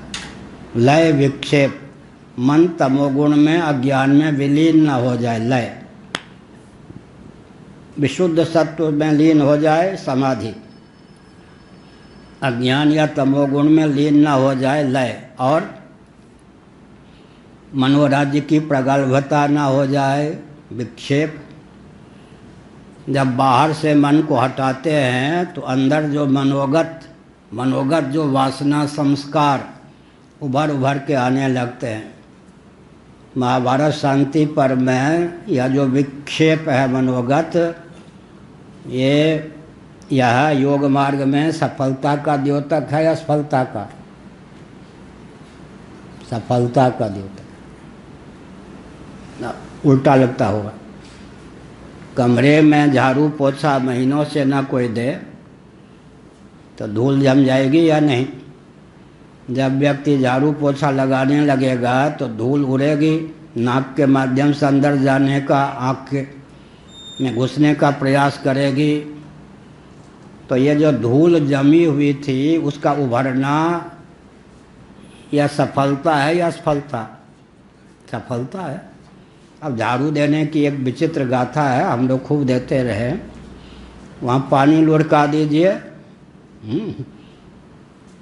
लय विक्षेप, मन तमोगुण में, अज्ञान में विलीन न हो जाए। लय, विशुद्ध सत्व में लीन हो जाए समाधि, अज्ञान या तमोगुण में लीन न हो जाए लय, और मनोराज्य की प्रगल्भता न हो जाए विक्षेप। जब बाहर से मन को हटाते हैं तो अंदर जो मनोगत जो वासना संस्कार उभर उभर के आने लगते हैं। महाभारत शांति पर्व में यह जो विक्षेप है मनोगत, ये यह योग मार्ग में सफलता का द्योतक है या असफलता का? सफलता का द्योतक। उल्टा लगता होगा। कमरे में झाड़ू पोछा महीनों से ना कोई दे तो धूल जम जाएगी या नहीं? जब व्यक्ति झाड़ू पोछा लगाने लगेगा तो धूल उड़ेगी, नाक के माध्यम से अंदर जाने का, आँख में घुसने का प्रयास करेगी। तो ये जो धूल जमी हुई थी उसका उभरना, यह सफलता है या असफलता? सफलता है। अब झाड़ू देने की एक विचित्र गाथा है, हम लोग खूब देते रहे। वहाँ पानी लुढ़का दीजिए,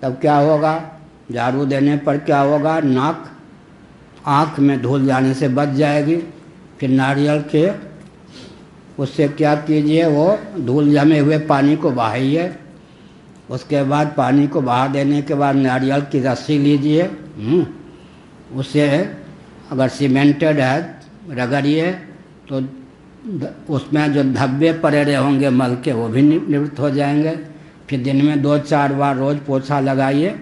तब क्या होगा? झाड़ू देने पर क्या होगा? नाक, आँख में धूल जाने से बच जाएगी। फिर नारियल के उससे क्या कीजिए, वो धूल जमे हुए पानी को बहाइए। उसके बाद पानी को बहा देने के बाद नारियल की रस्सी लीजिए, उससे अगर सीमेंटेड है रगड़िए तो उसमें जो धब्बे पड़े रहे होंगे मल के वो भी निवृत्त हो जाएंगे। फिर दिन में 2-4 बार रोज़ पोछा लगाइए।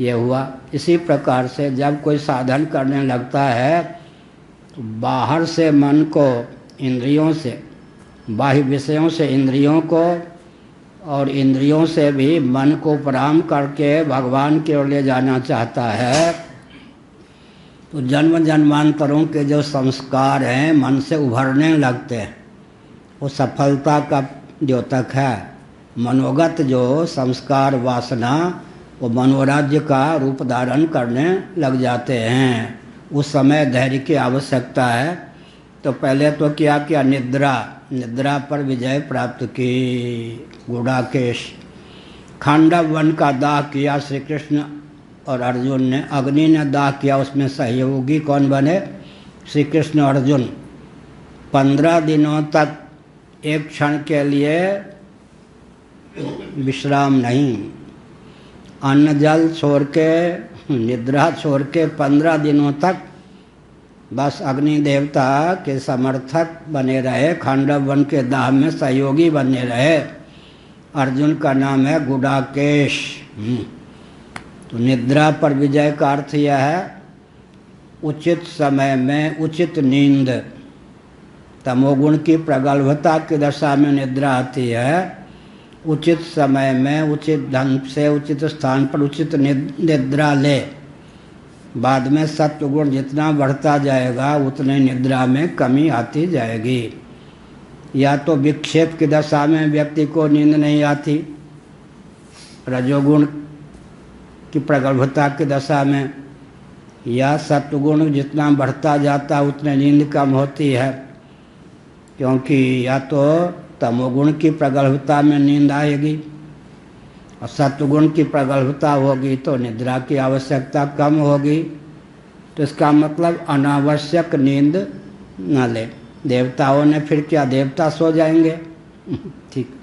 ये हुआ। इसी प्रकार से जब कोई साधन करने लगता है तो बाहर से मन को इंद्रियों से, बाह्य विषयों से इंद्रियों को और इंद्रियों से भी मन को उपराम करके भगवान की ओर ले जाना चाहता है तो जन्म जन्मांतरों के जो संस्कार हैं मन से उभरने लगते हैं, वो सफलता का द्योतक है। मनोगत जो संस्कार वासना वो मनोराज्य का रूप धारण करने लग जाते हैं। उस समय धैर्य की आवश्यकता है। तो पहले तो क्या किया? निद्रा पर विजय प्राप्त की। गुडाकेश, खांडव वन का दाह किया श्री कृष्ण और अर्जुन ने। अग्नि ने दाह किया, उसमें सहयोगी कौन बने? श्री कृष्ण अर्जुन। 15 दिनों तक एक क्षण के लिए विश्राम नहीं, अन्न जल छोड़ के, निद्रा छोड़ के 15 दिनों तक बस अग्नि देवता के समर्थक बने रहे, खांडव वन के दाह में सहयोगी बने रहे। अर्जुन का नाम है गुडाकेश। तो निद्रा पर विजय का अर्थ यह है उचित समय में उचित नींद। तमोगुण की प्रगल्भता की दशा में निद्रा आती है। उचित समय में उचित ढंग से उचित स्थान पर उचित निद्रा ले। बाद में सत्वगुण जितना बढ़ता जाएगा उतने निद्रा में कमी आती जाएगी। या तो विक्षेप की दशा में व्यक्ति को नींद नहीं आती, रजोगुण की प्रगल्भता की दशा में, या सत्वगुण जितना बढ़ता जाता उतने नींद कम होती है, क्योंकि या तो तमोगुण की प्रगल्भता में नींद आएगी और सत्वगुण की प्रगल्भता होगी तो निद्रा की आवश्यकता कम होगी। तो इसका मतलब अनावश्यक नींद न ले। देवताओं ने फिर क्या, देवता सो जाएंगे? ठीक,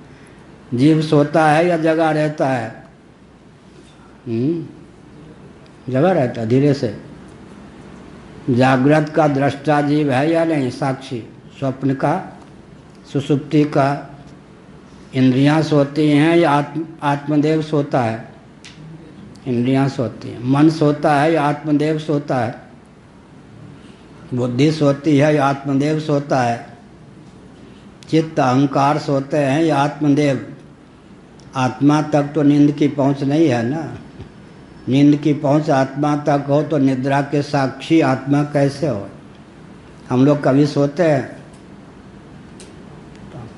जीव सोता है या जगा रहता है? जगा रहता है धीरे से। जागृत का दृष्टा जीव है या नहीं, साक्षी? स्वप्न का, सुसुप्ति का? इंद्रियां सोती हैं या आत्मदेव सोता है? इंद्रियां सोती हैं। मन सोता है या आत्मदेव सोता है? बुद्धि सोती है या आत्मदेव सोता है? चित्त अहंकार सोते हैं या आत्मदेव? आत्मा तक तो नींद की पहुंच नहीं है ना। नींद की पहुंच आत्मा तक हो तो निद्रा के साक्षी आत्मा कैसे हो? हम लोग कभी सोते हैं?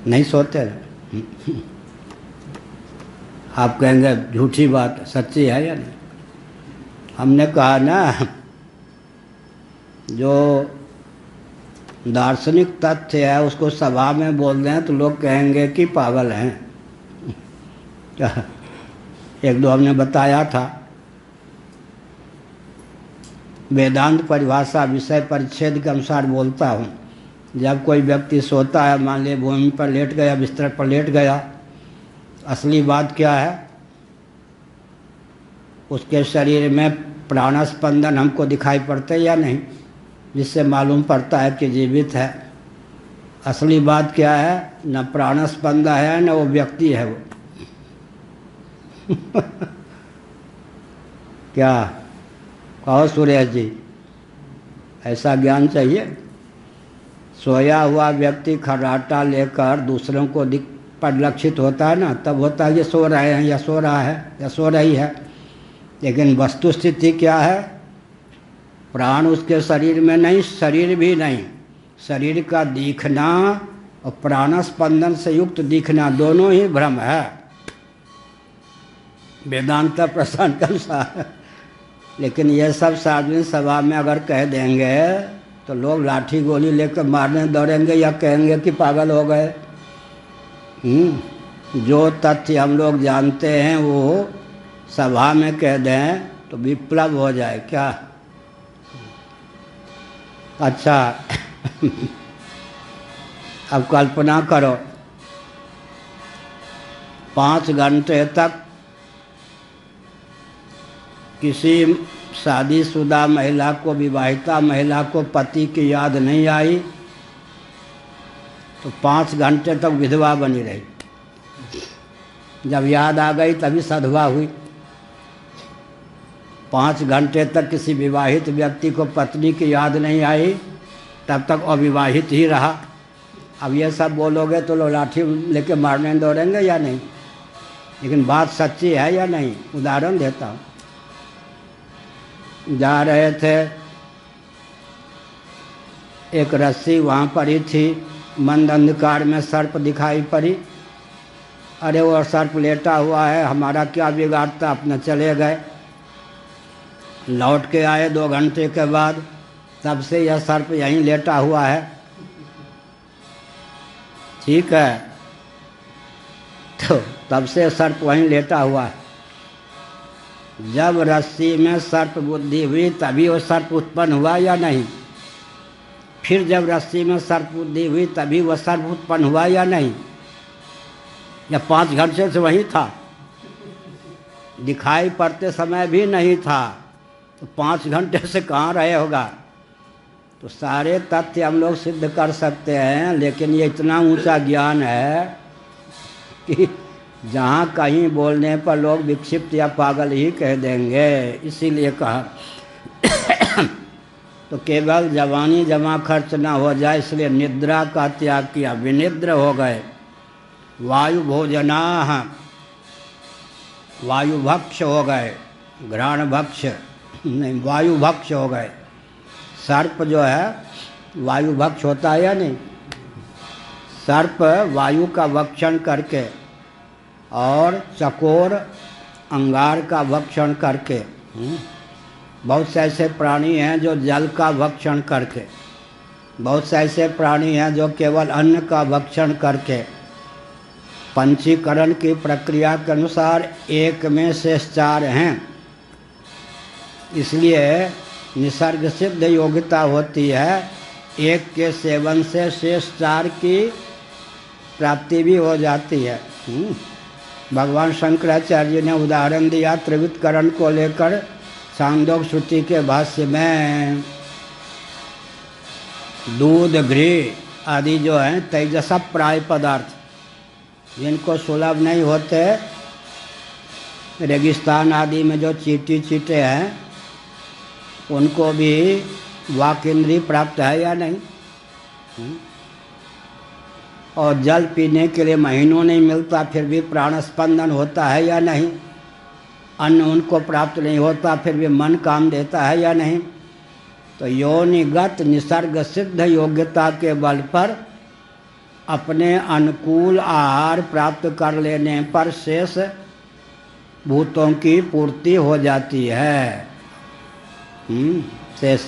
नहीं सोते। आप कहेंगे झूठी बात, सच्ची है या नहीं? हमने कहा ना, जो दार्शनिक तथ्य है उसको सभा में बोल दें तो लोग कहेंगे कि पागल हैं। एक दो हमने बताया था, वेदांत परिभाषा विषय परिच्छेद के अनुसार बोलता हूँ। जब कोई व्यक्ति सोता है, मान लीजिए भूमि पर लेट गया, बिस्तर पर लेट गया, असली बात क्या है? उसके शरीर में प्राणस्पंदन हमको दिखाई पड़ते या नहीं, जिससे मालूम पड़ता है कि जीवित है। असली बात क्या है? न प्राणस्पंदन है न वो व्यक्ति है वो। क्या कहो सुरेश जी, ऐसा ज्ञान चाहिए? सोया हुआ व्यक्ति खर्राटा लेकर दूसरों को परिलक्षित होता है ना, तब होता है ये सो रहे हैं या सो रहा है या सो रही है। लेकिन वस्तु स्थिति क्या है? प्राण उसके शरीर में नहीं, शरीर भी नहीं। शरीर का दिखना और प्राणस्पंदन से युक्त दिखना दोनों ही भ्रम है, वेदांत प्रसन्न के अनुसार। लेकिन ये सब सार्वजनिक सभा में अगर कह देंगे तो लोग लाठी गोली लेकर मारने दौड़ेंगे या कहेंगे कि पागल हो गए। जो तथ्य हम लोग जानते हैं वो सभा में कह दें तो विप्लव हो जाए क्या? अच्छा अब कल्पना करो, 5 घंटे तक किसी शादीशुदा महिला को, विवाहिता महिला को पति की याद नहीं आई तो 5 घंटे तक विधवा बनी रही। जब याद आ गई तभी सधवा हुई। 5 घंटे तक किसी विवाहित व्यक्ति को पत्नी की याद नहीं आई, तब तक अविवाहित ही रहा। अब ये सब बोलोगे तो लोग लाठी लेके मारने दौड़ेंगे या नहीं? लेकिन बात सच्ची है या नहीं? उदाहरण देता हूँ। जा रहे थे, एक रस्सी वहाँ पर ही थी, मंद अंधकार में सर्प दिखाई पड़ी। अरे वो सर्प लेटा हुआ है, हमारा क्या बिगाड़ता, अपना चले गए। लौट के आए 2 घंटे के बाद, तब से यह सर्प यहीं लेटा हुआ है। ठीक है, तो तब से सर्प वहीं लेटा हुआ है। जब रस्सी में सर्प बुद्धि हुई तभी वो सर्प उत्पन्न हुआ या नहीं? फिर जब रस्सी में सर्प बुद्धि हुई तभी वह सर्प उत्पन्न हुआ या नहीं? या 5 घंटे से वहीं था? दिखाई पड़ते समय भी नहीं था तो 5 घंटे से कहाँ रहे होगा? तो सारे तथ्य हम लोग सिद्ध कर सकते हैं, लेकिन ये इतना ऊंचा ज्ञान है कि जहाँ कहीं बोलने पर लोग विक्षिप्त या पागल ही कह देंगे। इसीलिए कहा तो केवल जवानी जमा खर्च ना हो जाए, इसलिए निद्रा का त्याग किया। विनिद्र हो गए, वायु भोजना, वायुभक्ष हो गए, घ्राण भक्ष नहीं, वायुभक्ष हो गए। सर्प जो है वायुभक्ष होता है या नहीं? सर्प वायु का भक्षण करके और चकोर अंगार का भक्षण करके बहुत से ऐसे प्राणी हैं जो जल का भक्षण करके, बहुत से ऐसे प्राणी हैं जो केवल अन्न का भक्षण करके पंचीकरण की प्रक्रिया के अनुसार एक में शेष 4 हैं। इसलिए निसर्ग सिद्ध योग्यता होती है, एक के सेवन से शेष 4 की प्राप्ति भी हो जाती है। भगवान शंकराचार्य ने उदाहरण दिया त्रिविधकरण को लेकर छांदोग्य श्रुति के भाष्य में। दूध, घी आदि जो हैं तेजस प्राय पदार्थ, जिनको सुलभ नहीं होते, रेगिस्तान आदि में जो चींटी चींटे हैं उनको भी वाक इंद्री प्राप्त है या नहीं? और जल पीने के लिए महीनों नहीं मिलता फिर भी प्राण स्पंदन होता है या नहीं? अन्न उनको प्राप्त नहीं होता फिर भी मन काम देता है या नहीं? तो योनिगत निसर्ग सिद्ध योग्यता के बल पर अपने अनुकूल आहार प्राप्त कर लेने पर शेष भूतों की पूर्ति हो जाती है। शेष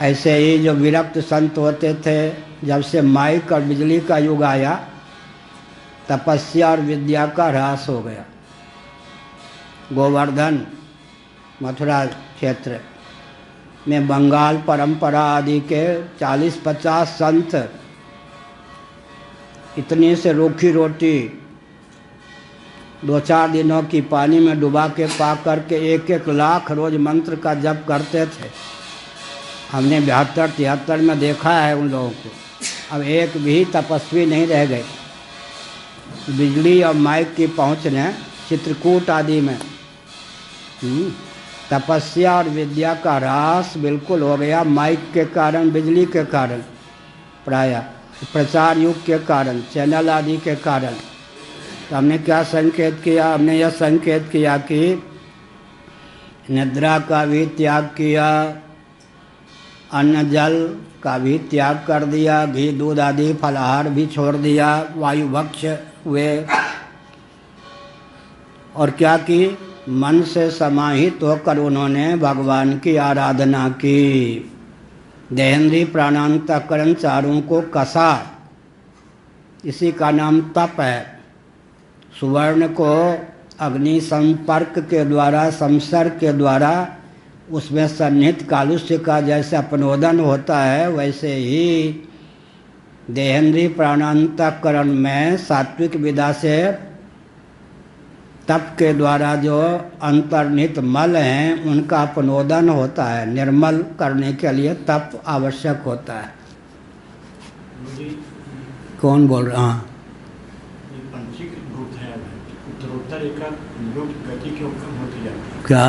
ऐसे ही जो विरक्त संत होते थे, जब से माइक और बिजली का युग आया तपस्या और विद्या का ह्रास हो गया। गोवर्धन मथुरा क्षेत्र में बंगाल परंपरा आदि के 40-50 संत इतनी से रूखी रोटी 2-4 दिनों की पानी में डुबा के पा करके 1-1 लाख रोज मंत्र का जप करते थे। हमने 72-73 में देखा है उन लोगों को। अब एक भी तपस्वी नहीं रह गए। बिजली और माइक की पहुँच ने चित्रकूट आदि में तपस्या और विद्या का ह्रास बिल्कुल हो गया, माइक के कारण, बिजली के कारण, प्रायः प्रचार युग के कारण, चैनल आदि के कारण। तो हमने क्या संकेत किया? हमने यह संकेत किया कि निद्रा का भी त्याग किया, अन्न जल का भी त्याग कर दिया, घी दूध आदि फलाहार भी छोड़ दिया, वायु भक्ष हुए, और क्या कि मन से समाहित होकर उन्होंने भगवान की आराधना की। देहेंद्रीय प्राणांतकरण चारों को कसा, इसी का नाम तप है। सुवर्ण को अग्नि संपर्क के द्वारा, संसर्ग के द्वारा उसमें सन्निहित कालुष्य का जैसे अपनोदन होता है, वैसे ही देहेंद्रीय प्राणांतकरण में सात्विक विधा से तप के द्वारा जो अंतर्निहित मल हैं उनका अपनोदन होता है। निर्मल करने के लिए तप आवश्यक होता है। कौन बोल रहा? हाँ, पंचीकृत भूत है, उत्तरोत्तर एक गति क्यों कम होती जाती है? क्या?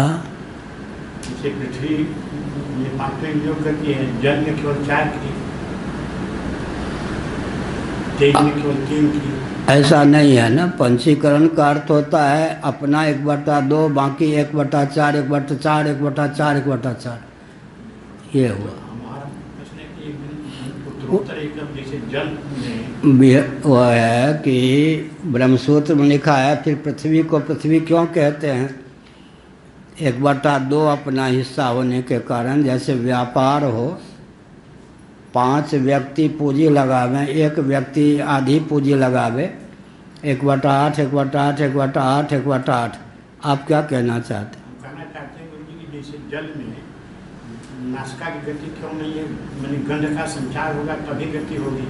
जैसे पृथ्वी ये 5 योग गति है, जल में केवल 4 की, तेज में केवल 3 की। ऐसा नहीं है ना। पंचीकरण का अर्थ होता है अपना 1/2, बाकी 1/4, 1/4, 1/4, 1/4, ये हुआ। हमारा प्रश्न है कि उत्तरोत्तर एकदम जैसे जल में वो है कि ब्रह्मसूत्र में लिखा है, फिर पृथ्वी को पृथ्वी क्यों कहते हैं? 1/2 अपना हिस्सा होने के कारण, जैसे व्यापार हो, 5 व्यक्ति पूंजी लगावे, एक व्यक्ति आधी पूंजी लगावे, 1/8, 1/8, 1/8, 1/8। आप क्या कहना चाहते हैं? कहना चाहते हैं गुरु जी कि जैसे जल में नासिका की गति क्यों नहीं है? मैंने गंध का संचार होगा तभी गति होगी,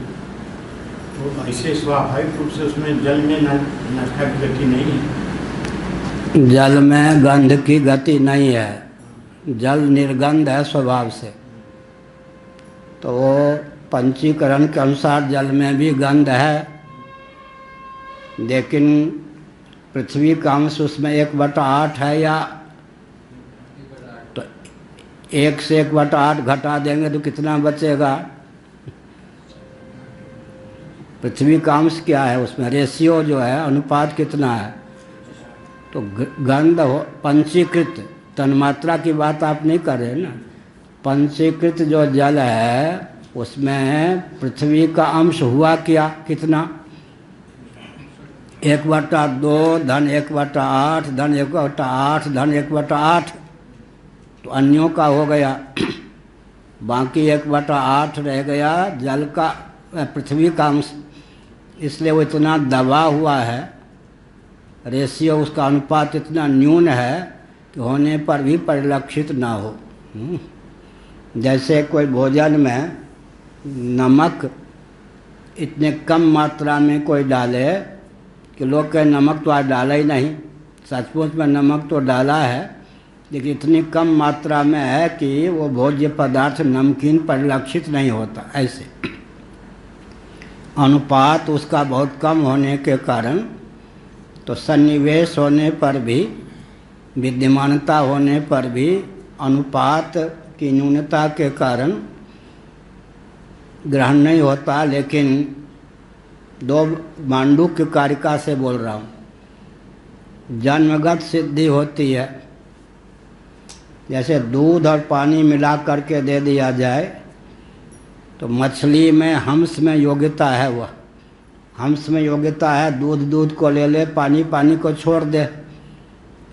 तो ऐसे स्वाभाविक रूप से उसमें जल में नासिका की गति नहीं है। जल में गंध की गति नहीं है, जल निर्गंध है स्वभाव से। तो वो पंचीकरण के अनुसार जल में भी गंध है, लेकिन पृथ्वी का अंश उसमें 1/8 है, या तो 1 से 1/8 घटा देंगे तो कितना बचेगा? पृथ्वी का अंश क्या है उसमें? रेशियो जो है, अनुपात कितना है? तो गंध हो पंचीकृत, तन्मात्रा की बात आप नहीं कर रहे ना। पंचीकृत जो जल है उसमें पृथ्वी का अंश हुआ क्या, कितना? 1/2 धन 1/8 धन 1/8 धन 1/8, तो अन्यों का हो गया, बाकी 1/8 रह गया जल का, पृथ्वी का अंश। इसलिए वो इतना दबा हुआ है, रेशियो उसका अनुपात इतना न्यून है कि होने पर भी परिलक्षित ना हो। जैसे कोई भोजन में नमक इतने कम मात्रा में कोई डाले कि लोग कहें नमक तो आज डाला ही नहीं, सचमुच में नमक तो डाला है लेकिन इतनी कम मात्रा में है कि वो भोज्य पदार्थ नमकीन परिलक्षित नहीं होता। ऐसे अनुपात उसका बहुत कम होने के कारण, तो सन्निवेश होने पर भी, विद्यमानता होने पर भी अनुपात की न्यूनता के कारण ग्रहण नहीं होता। लेकिन 2 मांडुक्य कारिका से बोल रहा हूँ, जन्मगत सिद्धि होती है। जैसे दूध और पानी मिला करके दे दिया जाए तो मछली में हंस में योग्यता है, वह हंस में योग्यता है, दूध दूध को ले ले, पानी पानी को छोड़ दे।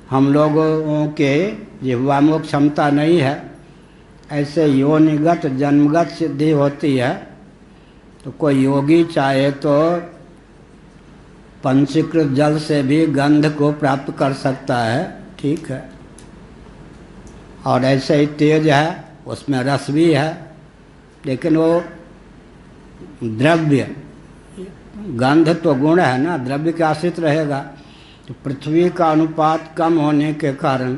हम लोगों के जिह्वामुख क्षमता नहीं है। ऐसे योनिगत जन्मगत सिद्धि होती है। तो कोई योगी चाहे तो पंचीकृत जल से भी गंध को प्राप्त कर सकता है, ठीक है। और ऐसे ही तेज है, उसमें रस भी है, लेकिन वो द्रव्य, गंध तो गुण है ना, द्रव्य के आश्रित रहेगा। तो पृथ्वी का अनुपात कम होने के कारण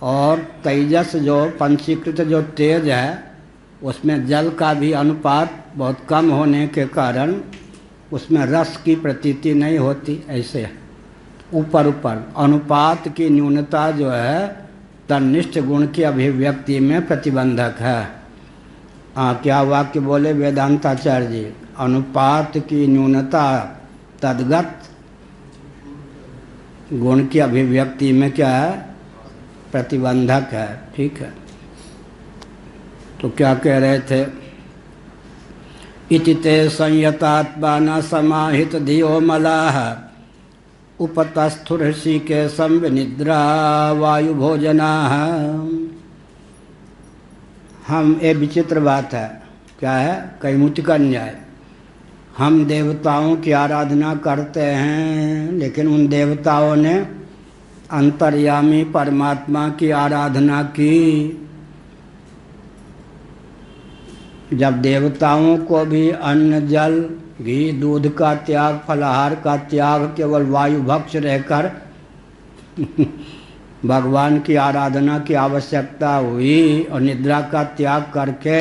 और तेजस जो पंचीकृत जो तेज है उसमें जल का भी अनुपात बहुत कम होने के कारण उसमें रस की प्रतीति नहीं होती। ऐसे ऊपर अनुपात की न्यूनता जो है तन्निष्ठ गुण की अभिव्यक्ति में प्रतिबंधक है। क्या वाक्य बोले वेदांताचार्य जी? अनुपात की न्यूनता तद्गत गुण की अभिव्यक्ति में क्या है? प्रतिबंधक है, ठीक है। तो क्या कह रहे थे? इति ते संयतात्मा न समाहित धियो मलाह उपतस्थुर ऋषिकेशं विनिद्रा वायु भोजना। हम, ये विचित्र बात है, क्या है? कैमुतिक न्याय। हम देवताओं की आराधना करते हैं, लेकिन उन देवताओं ने अंतर्यामी परमात्मा की आराधना की। जब देवताओं को भी अन्न जल घी दूध का त्याग, फलाहार का त्याग, केवल वायु भक्ष रहकर भगवान की आराधना की आवश्यकता हुई और निद्रा का त्याग करके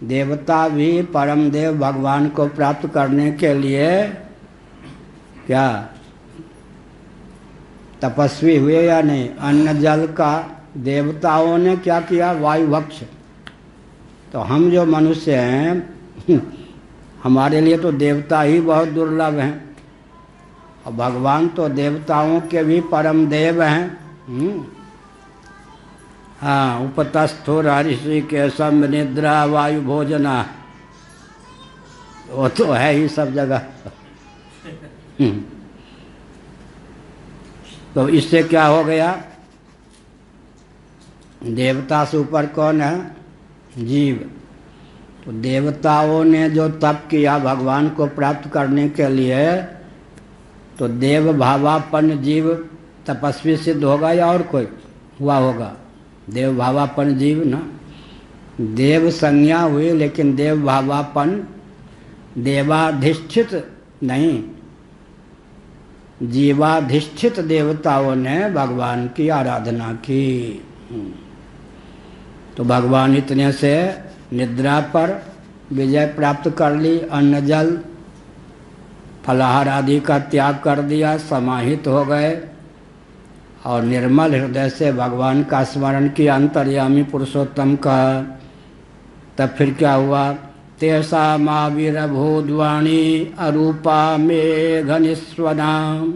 देवता भी परम देव भगवान को प्राप्त करने के लिए क्या तपस्वी हुए या नहीं? अन्न जल का देवताओं ने क्या किया? वायु भक्ष। तो हम जो मनुष्य हैं हमारे लिए तो देवता ही बहुत दुर्लभ हैं, और भगवान तो देवताओं के भी परम देव हैं। हाँ, उपतस्थो ऋषिकेशं विनिद्रा वायु भोजना, वो तो है ही सब जगह। तो इससे क्या हो गया? देवता से ऊपर कौन है? जीव। तो देवताओं ने जो तप किया भगवान को प्राप्त करने के लिए, तो देव भावापन्न जीव तपस्वी सिद्ध होगा या और कोई हुआ होगा? देव भावापन्न जीव ना, देव संज्ञा हुई, लेकिन देव भावापन्न, देवाधिष्ठित नहीं, जीवाधिष्ठित देवताओं ने भगवान की आराधना की। तो भगवान इतने से निद्रा पर विजय प्राप्त कर ली, अन्न जल फलाहार आदि का त्याग कर दिया, समाहित हो गए और निर्मल हृदय से भगवान का स्मरण किया, अंतर्यामी पुरुषोत्तम का। तब फिर क्या हुआ? तेषा माविरभूद्वाणी अरूपा मेघनिस्वनाम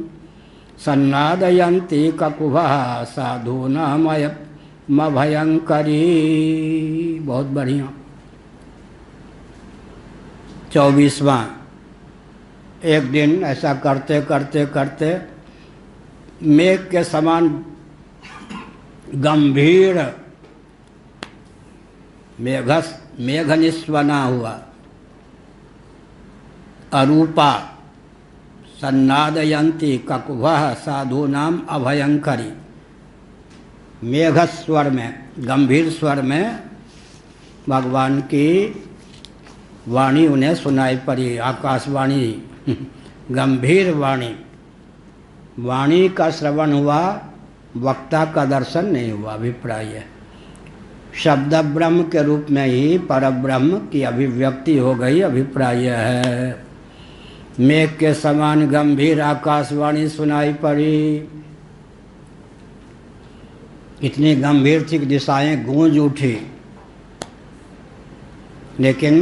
सन्नादयन्ति ककुभः साधूनामय भयंकरी। बहुत बढ़िया। 24वां। एक दिन ऐसा करते करते करते मेघ के समान गंभीर मेघनिस्वना हुआ, अरूपा सन्नादयंती ककुभः साधूनाम अभयंकरी। मेघ स्वर में, गंभीर स्वर में भगवान की वाणी उन्हें सुनाई पड़ी, आकाशवाणी गंभीर वाणी। वाणी का श्रवण हुआ, वक्ता का दर्शन नहीं हुआ। अभिप्राय है शब्द ब्रह्म के रूप में ही परब्रह्म की अभिव्यक्ति हो गई। अभिप्राय है मेघ के समान गंभीर आकाशवाणी सुनाई पड़ी। इतनी गंभीर थी कि दिशाएं गूंज उठी, लेकिन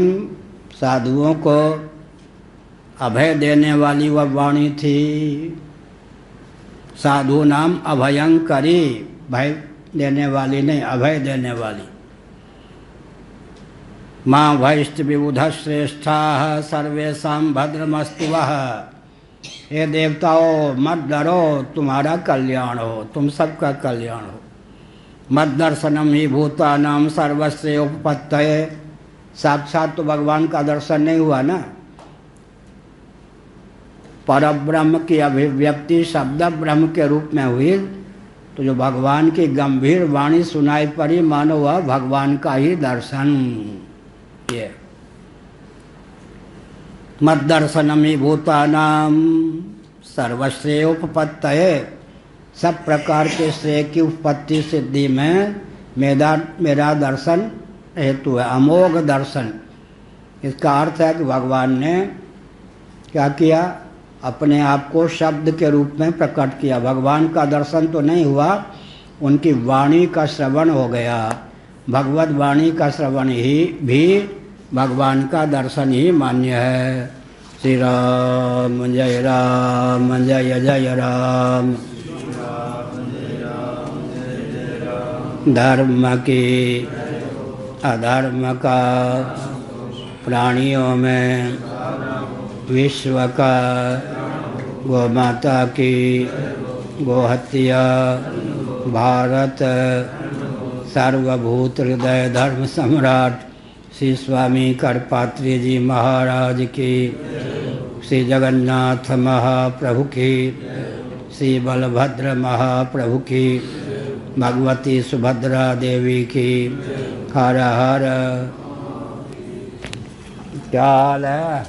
साधुओं को अभय देने वाली वह वाणी थी। साधु नाम अभयंकरी, भय देने वाली नहीं, अभय देने वाली। माँ भैष्ट विबुध श्रेष्ठा सर्वेशा भद्रमस्तु वः। हे देवताओं मत डरो, तुम्हारा कल्याण हो, तुम सबका कल्याण हो। मद दर्शनम ही भूतानाम सर्वस्य उपपत्तये। साक्षात तो भगवान का दर्शन नहीं हुआ ना, परब्रह्म की अभिव्यक्ति शब्द ब्रह्म के रूप में हुई। तो जो भगवान की गंभीर वाणी सुनाई पड़ी, मानो वह भगवान का ही दर्शन। ये मद दर्शनम ही भूतानाम सर्वश्रेय उपपत्तये। सब प्रकार के श्रेय की उत्पत्ति सिद्धि में मेरा दर्शन हेतु है, अमोघ दर्शन। इसका अर्थ है कि भगवान ने क्या किया, अपने आप को शब्द के रूप में प्रकट किया। भगवान का दर्शन तो नहीं हुआ, उनकी वाणी का श्रवण हो गया। भगवत वाणी का श्रवण ही भी भगवान का दर्शन ही मान्य है। श्री राम जय जय राम। धर्म की अधर्म का, प्राणियों में विश्व का, गौ माता की गोहत्या, भारत सर्वभूत हृदय धर्म सम्राट श्री स्वामी करपात्री जी महाराज की, श्री जगन्नाथ महाप्रभु की, श्री बलभद्र महाप्रभु की, भगवती सुभद्रा देवी की। हर हर। क्या हाल है?